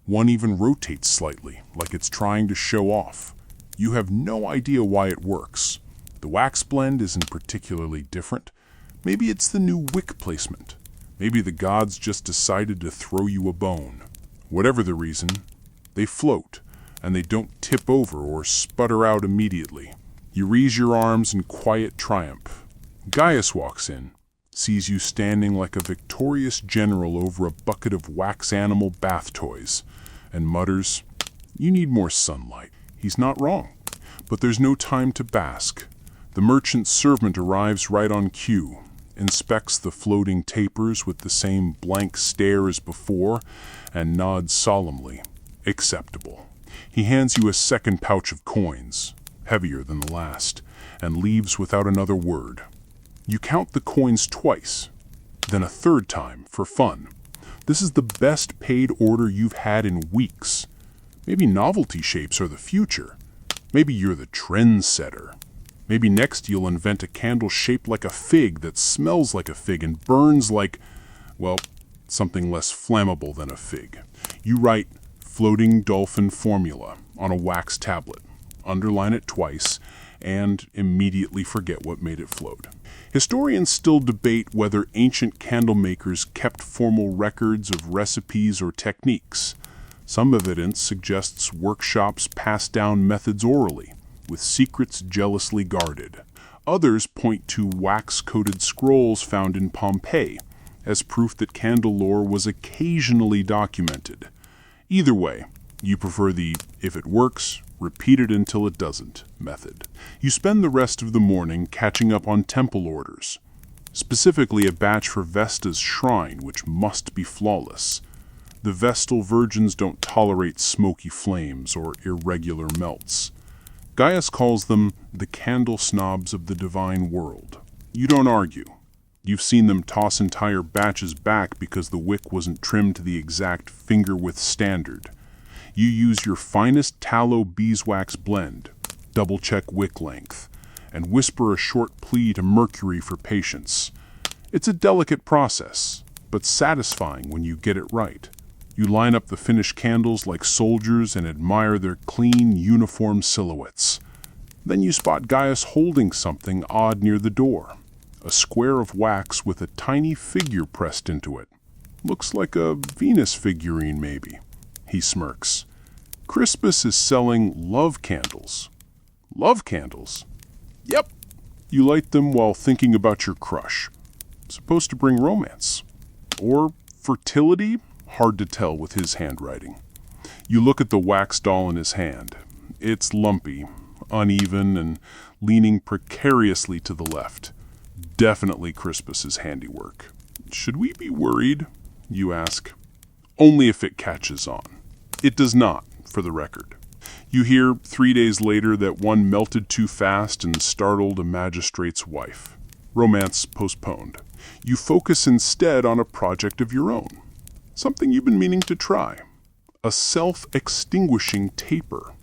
One even rotates slightly, like it's trying to show off. You have no idea why it works. The wax blend isn't particularly different. Maybe it's the new wick placement. Maybe the gods just decided to throw you a bone. Whatever the reason, they float, and they don't tip over or sputter out immediately. You raise your arms in quiet triumph. Gaius walks in, sees you standing like a victorious general over a bucket of wax animal bath toys, and mutters, "You need more sunlight." He's not wrong, but there's no time to bask. The merchant's servant arrives right on cue, inspects the floating tapers with the same blank stare as before, and nods solemnly. Acceptable. He hands you a second pouch of coins, heavier than the last, and leaves without another word. You count the coins twice, then a third time for fun. This is the best paid order you've had in weeks. Maybe novelty shapes are the future. Maybe you're the trendsetter. Maybe next you'll invent a candle shaped like a fig that smells like a fig and burns like, well, something less flammable than a fig. You write floating dolphin formula on a wax tablet, underline it twice, and immediately forget what made it float. Historians still debate whether ancient candle makers kept formal records of recipes or techniques. Some evidence suggests workshops passed down methods orally, with secrets jealously guarded. Others point to wax-coated scrolls found in Pompeii as proof that candle lore was occasionally documented. Either way, you prefer the if it works, repeat it until it doesn't method. You spend the rest of the morning catching up on temple orders, specifically a batch for Vesta's shrine, which must be flawless. The Vestal virgins don't tolerate smoky flames or irregular melts. Gaius calls them the candle snobs of the divine world. You don't argue. You've seen them toss entire batches back because the wick wasn't trimmed to the exact finger-width standard. You use your finest tallow beeswax blend, double-check wick length, and whisper a short plea to Mercury for patience. It's a delicate process, but satisfying when you get it right. You line up the finished candles like soldiers and admire their clean, uniform silhouettes. Then you spot Gaius holding something odd near the door. A square of wax with a tiny figure pressed into it. Looks like a Venus figurine, maybe. He smirks. Crispus is selling love candles. Love candles? Yep. You light them while thinking about your crush. Supposed to bring romance. Or fertility? Hard to tell with his handwriting. You look at the wax doll in his hand. It's lumpy, uneven, and leaning precariously to the left. Definitely Crispus's handiwork. Should we be worried? You ask. Only if it catches on. It does not, for the record. You hear 3 days later that one melted too fast and startled a magistrate's wife. Romance postponed. You focus instead on a project of your own. Something you've been meaning to try. A self-extinguishing taper.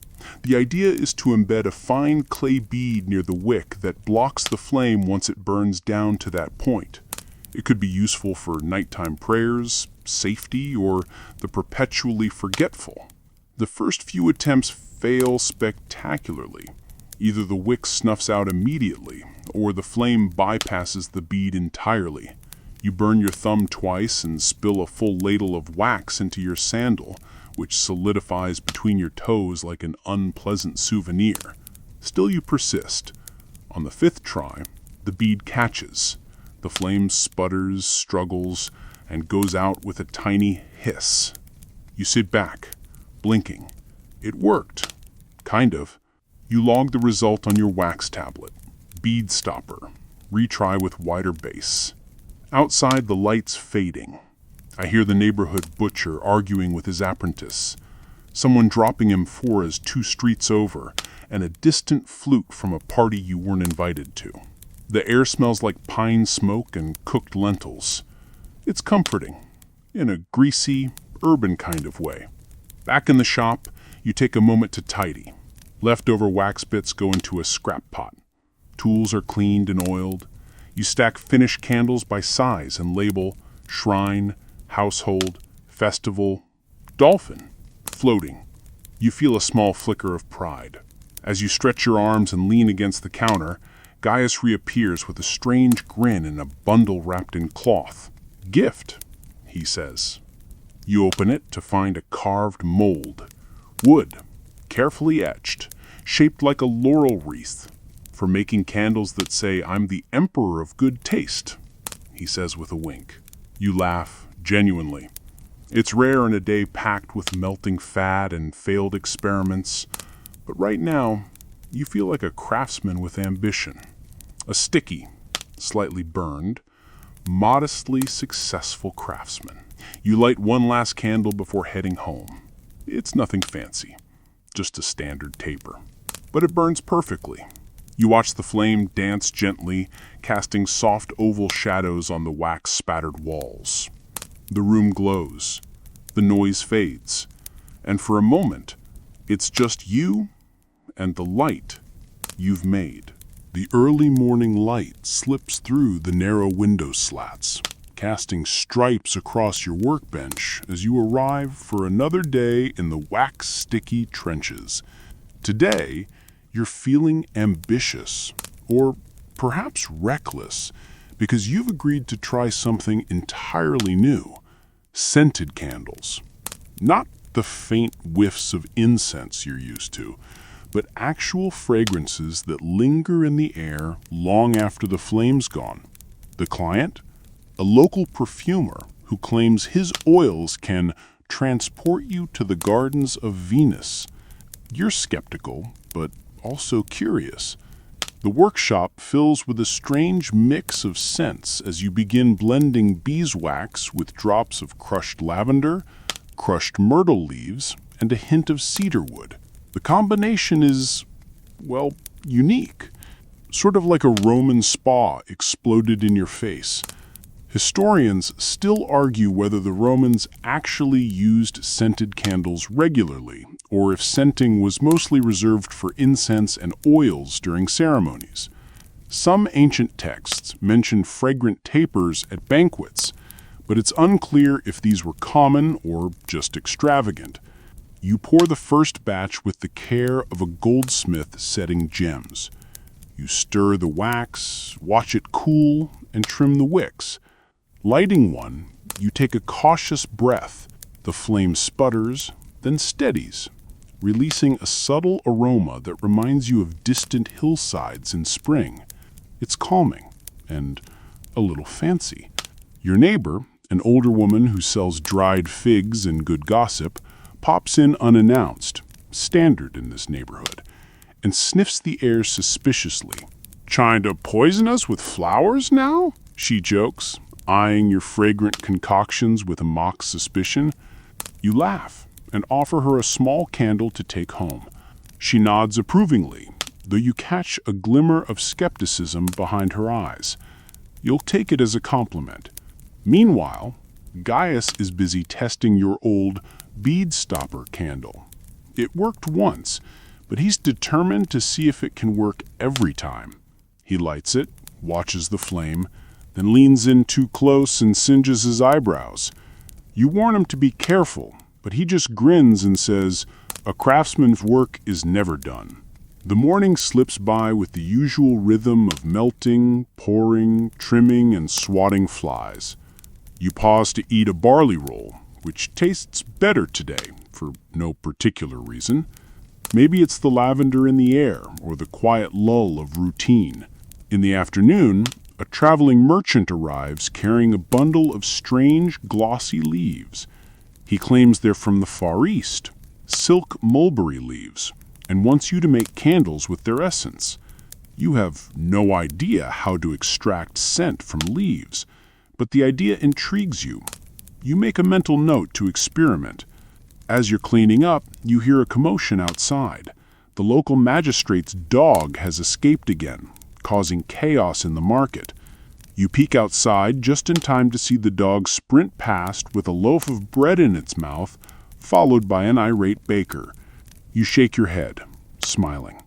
The idea is to embed a fine clay bead near the wick that blocks the flame once it burns down to that point. It could be useful for nighttime prayers, safety, or the perpetually forgetful. The first few attempts fail spectacularly. Either the wick snuffs out immediately, or the flame bypasses the bead entirely. You burn your thumb twice and spill a full ladle of wax into your sandal, which solidifies between your toes like an unpleasant souvenir. Still you persist. On the 5th try, the bead catches. The flame sputters, struggles, and goes out with a tiny hiss. You sit back, blinking. It worked. Kind of. You log the result on your wax tablet. Bead stopper. Retry with wider base. Outside, the light's fading. I hear the neighborhood butcher arguing with his apprentice, someone dropping him 2 streets over, and a distant flute from a party you weren't invited to. The air smells like pine smoke and cooked lentils. It's comforting, in a greasy, urban kind of way. Back in the shop, you take a moment to tidy. Leftover wax bits go into a scrap pot. Tools are cleaned and oiled. You stack finished candles by size and label shrine, household, festival, dolphin, floating. You feel a small flicker of pride. As you stretch your arms and lean against the counter, Gaius reappears with a strange grin and a bundle wrapped in cloth. Gift, he says. You open it to find a carved mold. Wood, carefully etched, shaped like a laurel wreath, for making candles that say, "I'm the emperor of good taste," he says with a wink. You laugh, genuinely. It's rare in a day packed with melting fat and failed experiments, but right now, you feel like a craftsman with ambition. A sticky, slightly burned, modestly successful craftsman. You light one last candle before heading home. It's nothing fancy, just a standard taper. But it burns perfectly. You watch the flame dance gently, casting soft oval shadows on the wax-spattered walls. The room glows. The noise fades. And for a moment, it's just you and the light you've made. The early morning light slips through the narrow window slats, casting stripes across your workbench as you arrive for another day in the wax-sticky trenches. Today, you're feeling ambitious, or perhaps reckless, because you've agreed to try something entirely new: scented candles. Not the faint whiffs of incense you're used to, but actual fragrances that linger in the air long after the flame's gone. The client? A local perfumer who claims his oils can transport you to the gardens of Venus. You're skeptical, but also curious. The workshop fills with a strange mix of scents as you begin blending beeswax with drops of crushed lavender, crushed myrtle leaves, and a hint of cedarwood. The combination is, well, unique. Sort of like a Roman spa exploded in your face. Historians still argue whether the Romans actually used scented candles regularly, or if scenting was mostly reserved for incense and oils during ceremonies. Some ancient texts mention fragrant tapers at banquets, but it's unclear if these were common or just extravagant. You pour the first batch with the care of a goldsmith setting gems. You stir the wax, watch it cool, and trim the wicks. Lighting one, you take a cautious breath. The flame sputters, then steadies, releasing a subtle aroma that reminds you of distant hillsides in spring. It's calming and a little fancy. Your neighbor, an older woman who sells dried figs and good gossip, pops in unannounced, standard in this neighborhood, and sniffs the air suspiciously. "Trying to poison us with flowers now?" she jokes, eyeing your fragrant concoctions with a mock suspicion. You laugh and offer her a small candle to take home. She nods approvingly, though you catch a glimmer of skepticism behind her eyes. You'll take it as a compliment. Meanwhile, Gaius is busy testing your old bead stopper candle. It worked once, but he's determined to see if it can work every time. He lights it, watches the flame, then leans in too close and singes his eyebrows. You warn him to be careful, but he just grins and says, "A craftsman's work is never done." The morning slips by with the usual rhythm of melting, pouring, trimming, and swatting flies. You pause to eat a barley roll, which tastes better today for no particular reason. Maybe it's the lavender in the air or the quiet lull of routine. In the afternoon, a traveling merchant arrives carrying a bundle of strange, glossy leaves. He claims they're from the Far East, silk mulberry leaves, and wants you to make candles with their essence. You have no idea how to extract scent from leaves, but the idea intrigues you. You make a mental note to experiment. As you're cleaning up, you hear a commotion outside. The local magistrate's dog has escaped again, causing chaos in the market. You peek outside just in time to see the dog sprint past with a loaf of bread in its mouth, followed by an irate baker. You shake your head, smiling.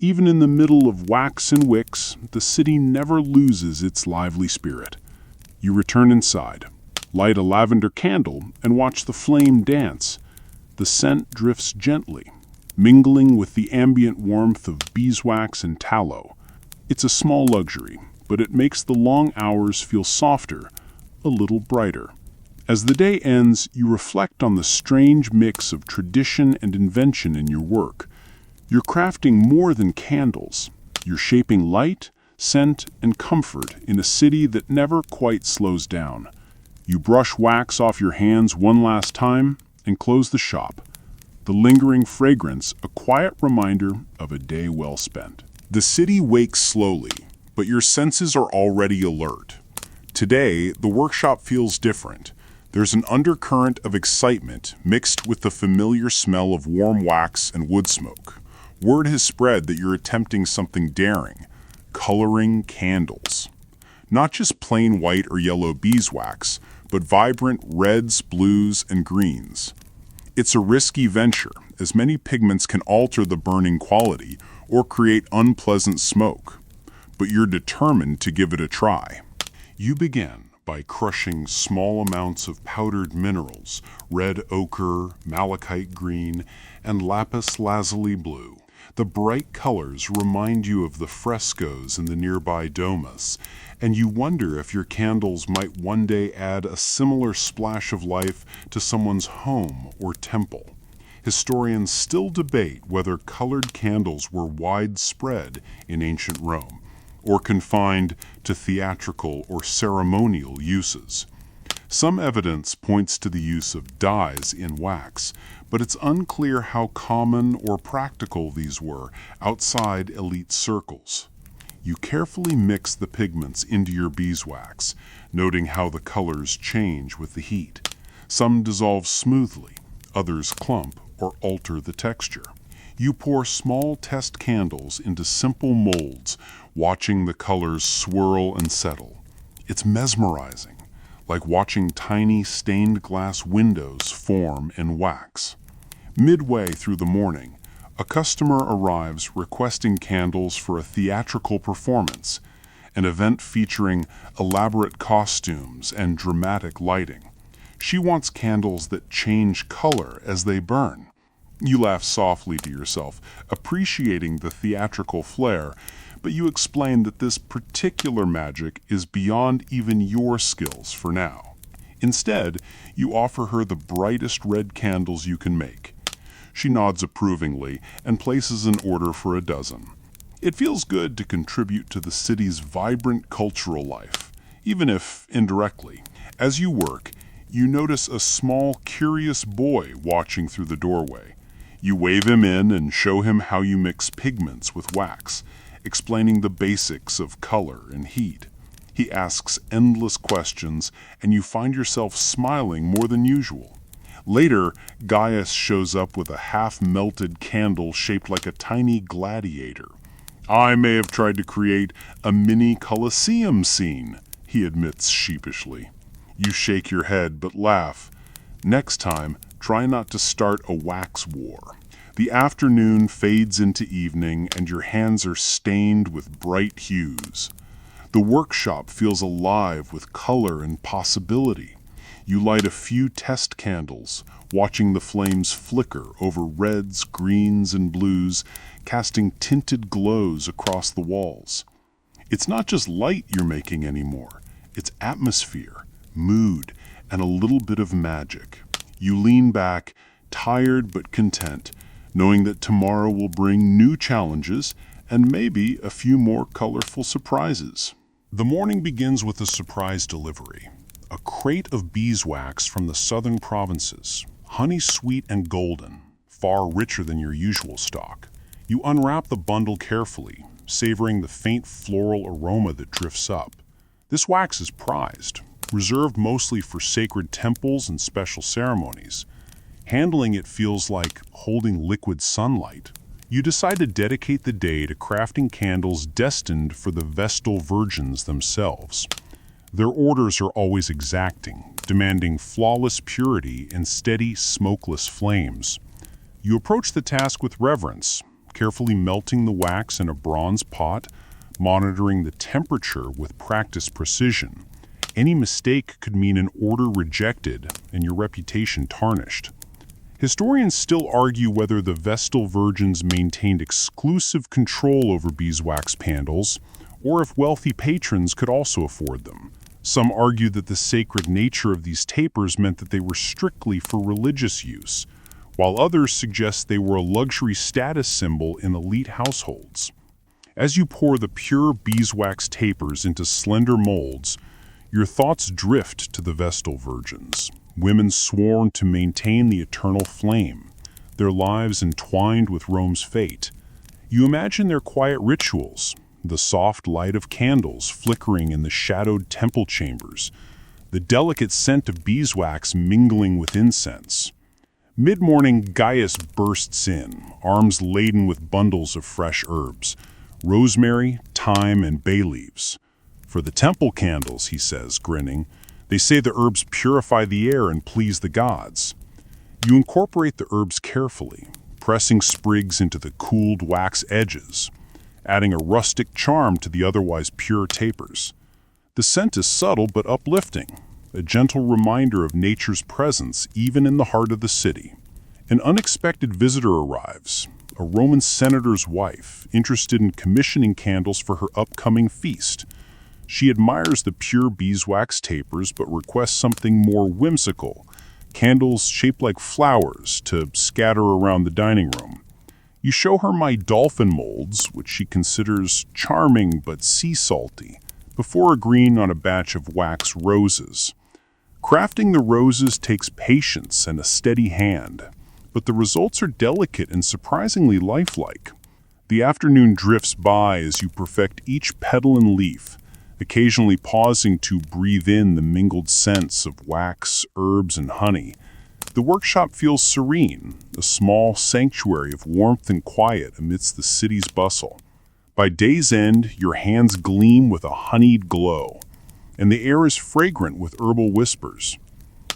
Even in the middle of wax and wicks, the city never loses its lively spirit. You return inside, light a lavender candle, and watch the flame dance. The scent drifts gently, mingling with the ambient warmth of beeswax and tallow. It's a small luxury, but it makes the long hours feel softer, a little brighter. As the day ends, you reflect on the strange mix of tradition and invention in your work. You're crafting more than candles. You're shaping light, scent, and comfort in a city that never quite slows down. You brush wax off your hands one last time and close the shop. The lingering fragrance, a quiet reminder of a day well spent. The city wakes slowly, but your senses are already alert. Today, the workshop feels different. There's an undercurrent of excitement mixed with the familiar smell of warm wax and wood smoke. Word has spread that you're attempting something daring: coloring candles. Not just plain white or yellow beeswax, but vibrant reds, blues, and greens. It's a risky venture, as many pigments can alter the burning quality or create unpleasant smoke. But you're determined to give it a try. You begin, by crushing small amounts of powdered minerals, red ochre, malachite green, and lapis lazuli blue. The bright colors remind you of the frescoes in the nearby domus, and you wonder if your candles might one day add a similar splash of life to someone's home or temple. Historians still debate whether colored candles were widespread in ancient Rome, or confined to theatrical or ceremonial uses. Some evidence points to the use of dyes in wax, but it's unclear how common or practical these were outside elite circles. You carefully mix the pigments into your beeswax, noting how the colors change with the heat. Some dissolve smoothly, others clump or alter the texture. You pour small test candles into simple molds, watching the colors swirl and settle. It's mesmerizing, like watching tiny stained glass windows form in wax. Midway through the morning, a customer arrives requesting candles for a theatrical performance, an event featuring elaborate costumes and dramatic lighting. She wants candles that change color as they burn. You laugh softly to yourself, appreciating the theatrical flair, but you explain that this particular magic is beyond even your skills for now. Instead, you offer her the brightest red candles you can make. She nods approvingly and places an order for a dozen. It feels good to contribute to the city's vibrant cultural life, even if indirectly. As you work, you notice a small, curious boy watching through the doorway. You wave him in and show him how you mix pigments with wax, explaining the basics of color and heat. He asks endless questions, and you find yourself smiling more than usual. Later, Gaius shows up with a half-melted candle shaped like a tiny gladiator. "I may have tried to create a mini Colosseum scene," he admits sheepishly. You shake your head but laugh. Next time, try not to start a wax war. The afternoon fades into evening, and your hands are stained with bright hues. The workshop feels alive with color and possibility. You light a few test candles, watching the flames flicker over reds, greens, and blues, casting tinted glows across the walls. It's not just light you're making anymore. It's atmosphere, mood, and a little bit of magic. You lean back, tired but content, knowing that tomorrow will bring new challenges and maybe a few more colorful surprises. The morning begins with a surprise delivery. A crate of beeswax from the southern provinces, honey sweet and golden, far richer than your usual stock. You unwrap the bundle carefully, savoring the faint floral aroma that drifts up. This wax is prized, reserved mostly for sacred temples and special ceremonies. Handling it feels like holding liquid sunlight. You decide to dedicate the day to crafting candles destined for the Vestal Virgins themselves. Their orders are always exacting, demanding flawless purity and steady, smokeless flames. You approach the task with reverence, carefully melting the wax in a bronze pot, monitoring the temperature with practiced precision. Any mistake could mean an order rejected and your reputation tarnished. Historians still argue whether the Vestal Virgins maintained exclusive control over beeswax candles, or if wealthy patrons could also afford them. Some argue that the sacred nature of these tapers meant that they were strictly for religious use, while others suggest they were a luxury status symbol in elite households. As you pour the pure beeswax tapers into slender molds, your thoughts drift to the Vestal Virgins, women sworn to maintain the eternal flame, their lives entwined with Rome's fate. You imagine their quiet rituals, the soft light of candles flickering in the shadowed temple chambers, the delicate scent of beeswax mingling with incense. Mid-morning, Gaius bursts in, arms laden with bundles of fresh herbs, rosemary, thyme, and bay leaves. "For the temple candles," he says, grinning. "They say the herbs purify the air and please the gods." You incorporate the herbs carefully, pressing sprigs into the cooled wax edges, adding a rustic charm to the otherwise pure tapers. The scent is subtle but uplifting, a gentle reminder of nature's presence even in the heart of the city. An unexpected visitor arrives, a Roman senator's wife, interested in commissioning candles for her upcoming feast. She admires the pure beeswax tapers but requests something more whimsical, candles shaped like flowers to scatter around the dining room. You show her my dolphin molds, which she considers charming but sea salty, before agreeing on a batch of wax roses. Crafting the roses takes patience and a steady hand, but the results are delicate and surprisingly lifelike. The afternoon drifts by as you perfect each petal and leaf, occasionally pausing to breathe in the mingled scents of wax, herbs, and honey. The workshop feels serene, a small sanctuary of warmth and quiet amidst the city's bustle. By day's end, your hands gleam with a honeyed glow, and the air is fragrant with herbal whispers.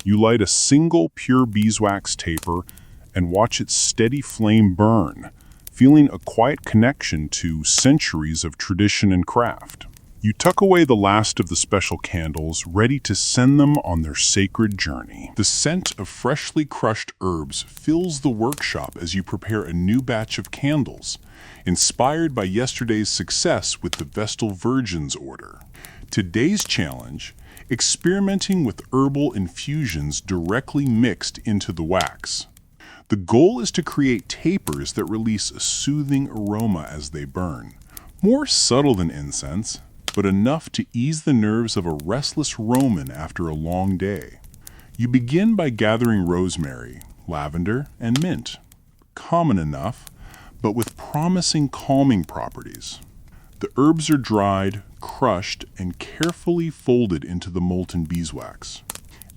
You light a single pure beeswax taper and watch its steady flame burn, feeling a quiet connection to centuries of tradition and craft. You tuck away the last of the special candles, ready to send them on their sacred journey. The scent of freshly crushed herbs fills the workshop as you prepare a new batch of candles, inspired by yesterday's success with the Vestal Virgin's order. Today's challenge, experimenting with herbal infusions directly mixed into the wax. The goal is to create tapers that release a soothing aroma as they burn. More subtle than incense, but enough to ease the nerves of a restless Roman after a long day. You begin by gathering rosemary, lavender, and mint. Common enough, but with promising calming properties. The herbs are dried, crushed, and carefully folded into the molten beeswax.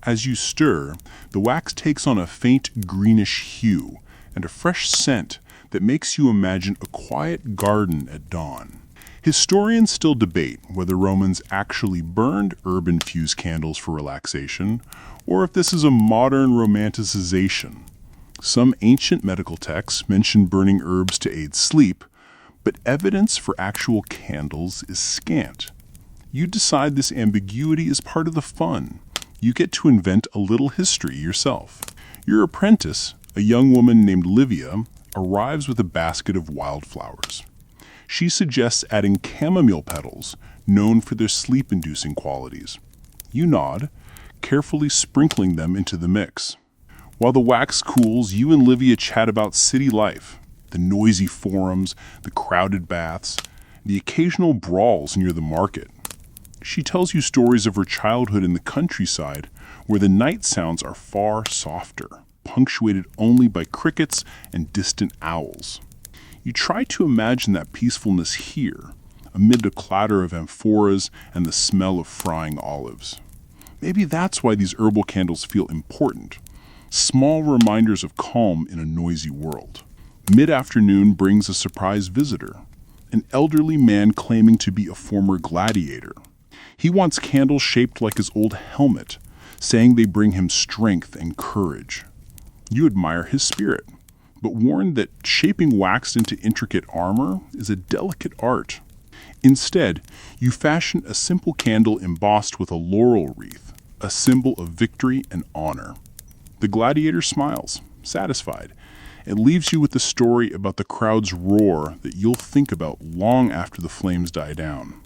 As you stir, the wax takes on a faint greenish hue and a fresh scent that makes you imagine a quiet garden at dawn. Historians still debate whether Romans actually burned herb-infused candles for relaxation, or if this is a modern romanticization. Some ancient medical texts mention burning herbs to aid sleep, but evidence for actual candles is scant. You decide this ambiguity is part of the fun. You get to invent a little history yourself. Your apprentice, a young woman named Livia, arrives with a basket of wildflowers. She suggests adding chamomile petals, known for their sleep-inducing qualities. You nod, carefully sprinkling them into the mix. While the wax cools, you and Livia chat about city life, the noisy forums, the crowded baths, the occasional brawls near the market. She tells you stories of her childhood in the countryside, where the night sounds are far softer, punctuated only by crickets and distant owls. You try to imagine that peacefulness here, amid the clatter of amphoras and the smell of frying olives. Maybe that's why these herbal candles feel important, small reminders of calm in a noisy world. Mid-afternoon brings a surprise visitor, an elderly man claiming to be a former gladiator. He wants candles shaped like his old helmet, saying they bring him strength and courage. You admire his spirit, but warned that shaping wax into intricate armor is a delicate art. Instead, you fashion a simple candle embossed with a laurel wreath, a symbol of victory and honor. The gladiator smiles, satisfied, and leaves you with the story about the crowd's roar that you'll think about long after the flames die down.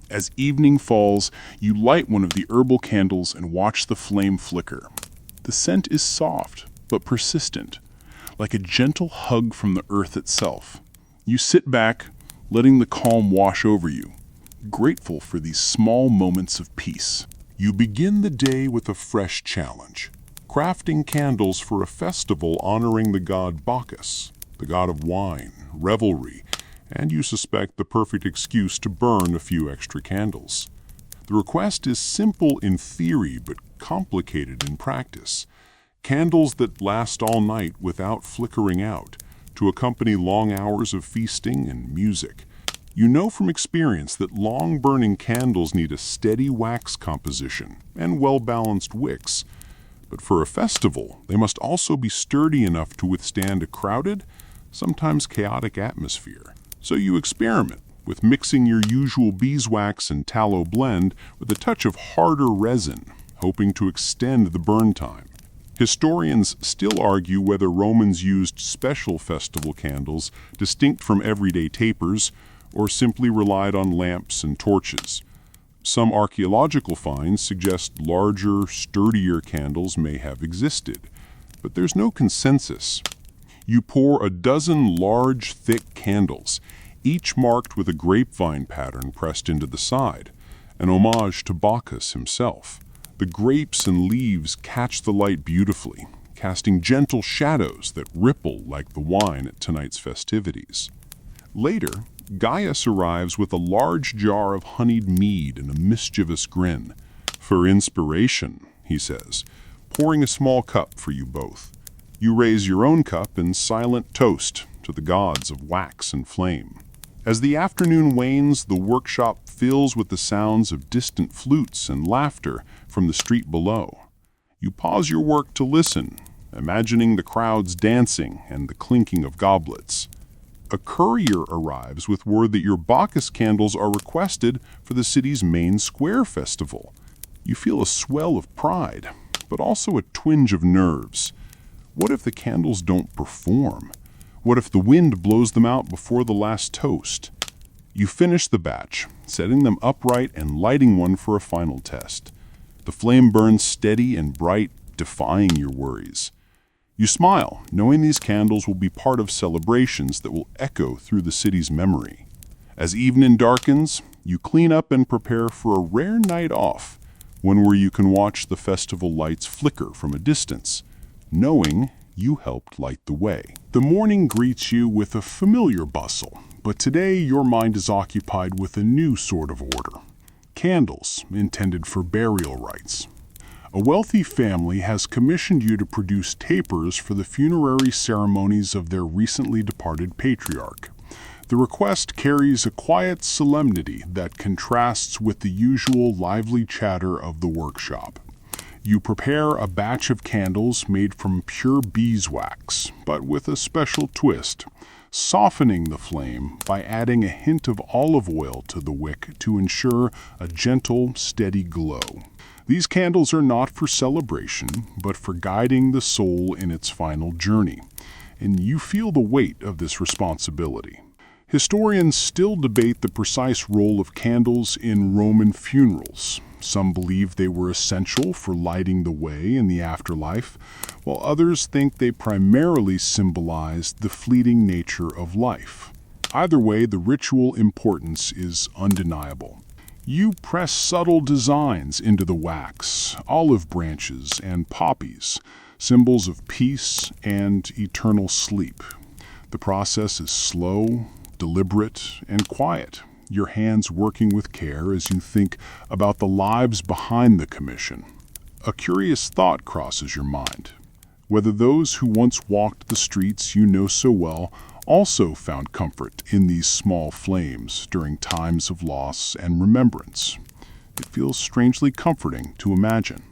As evening falls, you light one of the herbal candles and watch the flame flicker. The scent is soft, but persistent, like a gentle hug from the earth itself. You sit back, letting the calm wash over you, grateful for these small moments of peace. You begin the day with a fresh challenge, crafting candles for a festival honoring the god Bacchus, the god of wine, revelry, and you suspect the perfect excuse to burn a few extra candles. The request is simple in theory but complicated in practice. Candles that last all night without flickering out, to accompany long hours of feasting and music. You know from experience that long-burning candles need a steady wax composition and well-balanced wicks. But for a festival, they must also be sturdy enough to withstand a crowded, sometimes chaotic atmosphere. So you experiment, with mixing your usual beeswax and tallow blend with a touch of harder resin, hoping to extend the burn time. Historians still argue whether Romans used special festival candles distinct from everyday tapers or simply relied on lamps and torches. Some archaeological finds suggest larger, sturdier candles may have existed, but there's no consensus. You pour a dozen large, thick candles, each marked with a grapevine pattern pressed into the side, an homage to Bacchus himself. The grapes and leaves catch the light beautifully, casting gentle shadows that ripple like the wine at tonight's festivities. Later, Gaius arrives with a large jar of honeyed mead and a mischievous grin. "For inspiration," he says, pouring a small cup for you both. You raise your own cup in silent toast to the gods of wax and flame. As the afternoon wanes, the workshop fills with the sounds of distant flutes and laughter from the street below. You pause your work to listen, imagining the crowds dancing and the clinking of goblets. A courier arrives with word that your Bacchus candles are requested for the city's main square festival. You feel a swell of pride, but also a twinge of nerves. What if the candles don't perform? What if the wind blows them out before the last toast? You finish the batch, setting them upright and lighting one for a final test. The flame burns steady and bright, defying your worries. You smile, knowing these candles will be part of celebrations that will echo through the city's memory. As evening darkens, you clean up and prepare for a rare night off, one where you can watch the festival lights flicker from a distance, knowing you helped light the way. The morning greets you with a familiar bustle, but today your mind is occupied with a new sort of order. Candles intended for burial rites. A wealthy family has commissioned you to produce tapers for the funerary ceremonies of their recently departed patriarch. The request carries a quiet solemnity that contrasts with the usual lively chatter of the workshop. You prepare a batch of candles made from pure beeswax, but with a special twist, softening the flame by adding a hint of olive oil to the wick to ensure a gentle, steady glow. These candles are not for celebration, but for guiding the soul in its final journey, and you feel the weight of this responsibility. Historians still debate the precise role of candles in Roman funerals. Some believe they were essential for lighting the way in the afterlife, while others think they primarily symbolized the fleeting nature of life. Either way, the ritual importance is undeniable. You press subtle designs into the wax, olive branches and poppies, symbols of peace and eternal sleep. The process is slow, deliberate, and quiet, your hands working with care as you think about the lives behind the commission. A curious thought crosses your mind. Whether those who once walked the streets you know so well also found comfort in these small flames during times of loss and remembrance. It feels strangely comforting to imagine.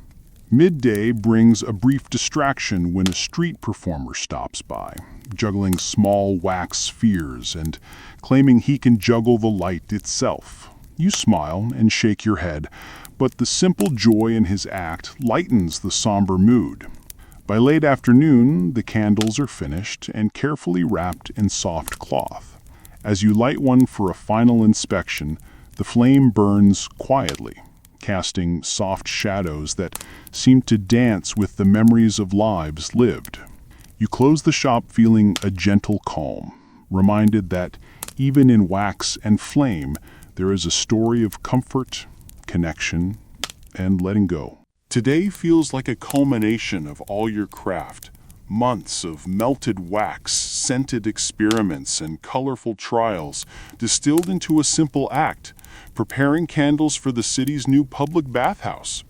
Midday brings a brief distraction when a street performer stops by, juggling small wax spheres and claiming he can juggle the light itself. You smile and shake your head, but the simple joy in his act lightens the somber mood. By late afternoon, the candles are finished and carefully wrapped in soft cloth. As you light one for a final inspection, the flame burns quietly, casting soft shadows that seem to dance with the memories of lives lived. You close the shop feeling a gentle calm, reminded that even in wax and flame, there is a story of comfort, connection, and letting go. Today feels like a culmination of all your craft, months of melted wax, scented experiments, and colorful trials distilled into a simple act, preparing candles for the city's new public bathhouse.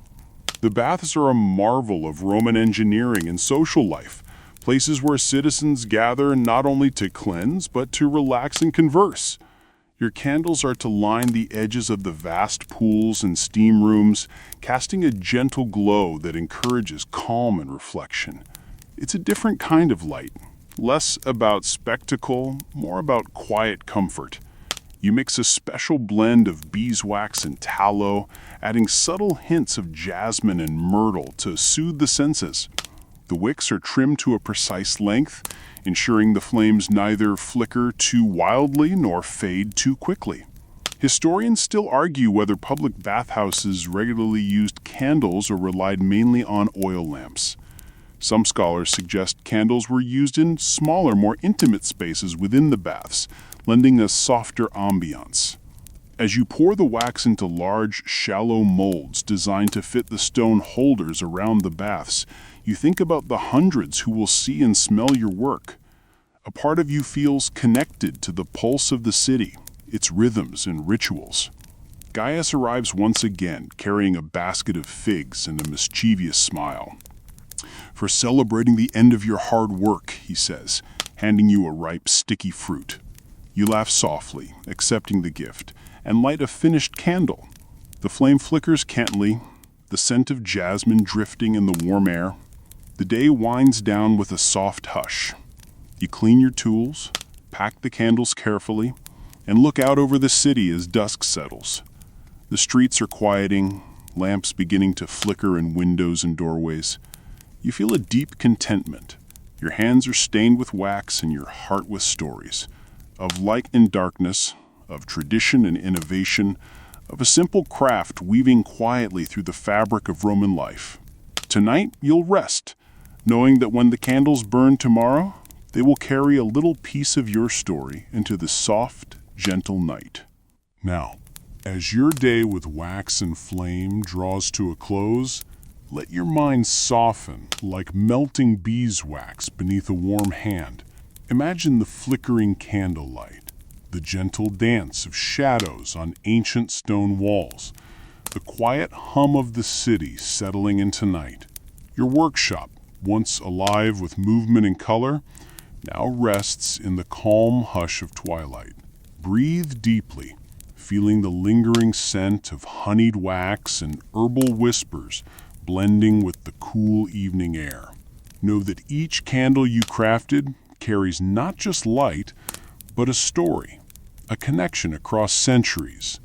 The baths are a marvel of Roman engineering and social life, places where citizens gather not only to cleanse, but to relax and converse. Your candles are to line the edges of the vast pools and steam rooms, casting a gentle glow that encourages calm and reflection. It's a different kind of light, less about spectacle, more about quiet comfort. You mix a special blend of beeswax and tallow, adding subtle hints of jasmine and myrtle to soothe the senses. The wicks are trimmed to a precise length, ensuring the flames neither flicker too wildly nor fade too quickly. Historians still argue whether public bathhouses regularly used candles or relied mainly on oil lamps. Some scholars suggest candles were used in smaller, more intimate spaces within the baths, lending a softer ambiance. As you pour the wax into large, shallow molds designed to fit the stone holders around the baths, you think about the hundreds who will see and smell your work. A part of you feels connected to the pulse of the city, its rhythms and rituals. Gaius arrives once again, carrying a basket of figs and a mischievous smile. "For celebrating the end of your hard work," he says, handing you a ripe, sticky fruit. You laugh softly, accepting the gift, and light a finished candle. The flame flickers gently, the scent of jasmine drifting in the warm air. The day winds down with a soft hush. You clean your tools, pack the candles carefully, and look out over the city as dusk settles. The streets are quieting, lamps beginning to flicker in windows and doorways. You feel a deep contentment. Your hands are stained with wax and your heart with stories. Of light and darkness, of tradition and innovation, of a simple craft weaving quietly through the fabric of Roman life. Tonight, you'll rest, knowing that when the candles burn tomorrow, they will carry a little piece of your story into the soft, gentle night. Now, as your day with wax and flame draws to a close, let your mind soften like melting beeswax beneath a warm hand. Imagine the flickering candlelight, the gentle dance of shadows on ancient stone walls, the quiet hum of the city settling into night. Your workshop, once alive with movement and color, now rests in the calm hush of twilight. Breathe deeply, feeling the lingering scent of honeyed wax and herbal whispers blending with the cool evening air. Know that each candle you crafted carries not just light, but a story, a connection across centuries,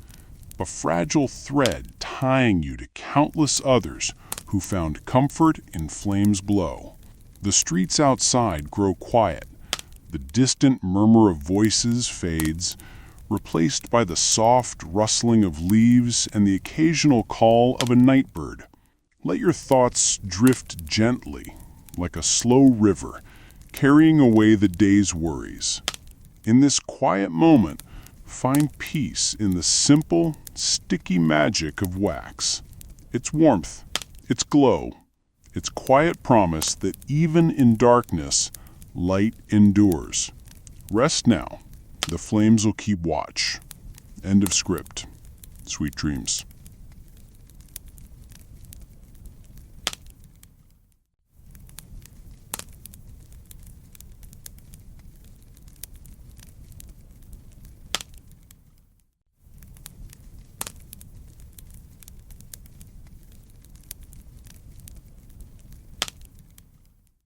a fragile thread tying you to countless others who found comfort in flames' glow. The streets outside grow quiet. The distant murmur of voices fades, replaced by the soft rustling of leaves and the occasional call of a nightbird. Let your thoughts drift gently, like a slow river, carrying away the day's worries. In this quiet moment, find peace in the simple, sticky magic of wax. Its warmth, its glow, its quiet promise that even in darkness, light endures. Rest now. The flames will keep watch. End of script. Sweet dreams.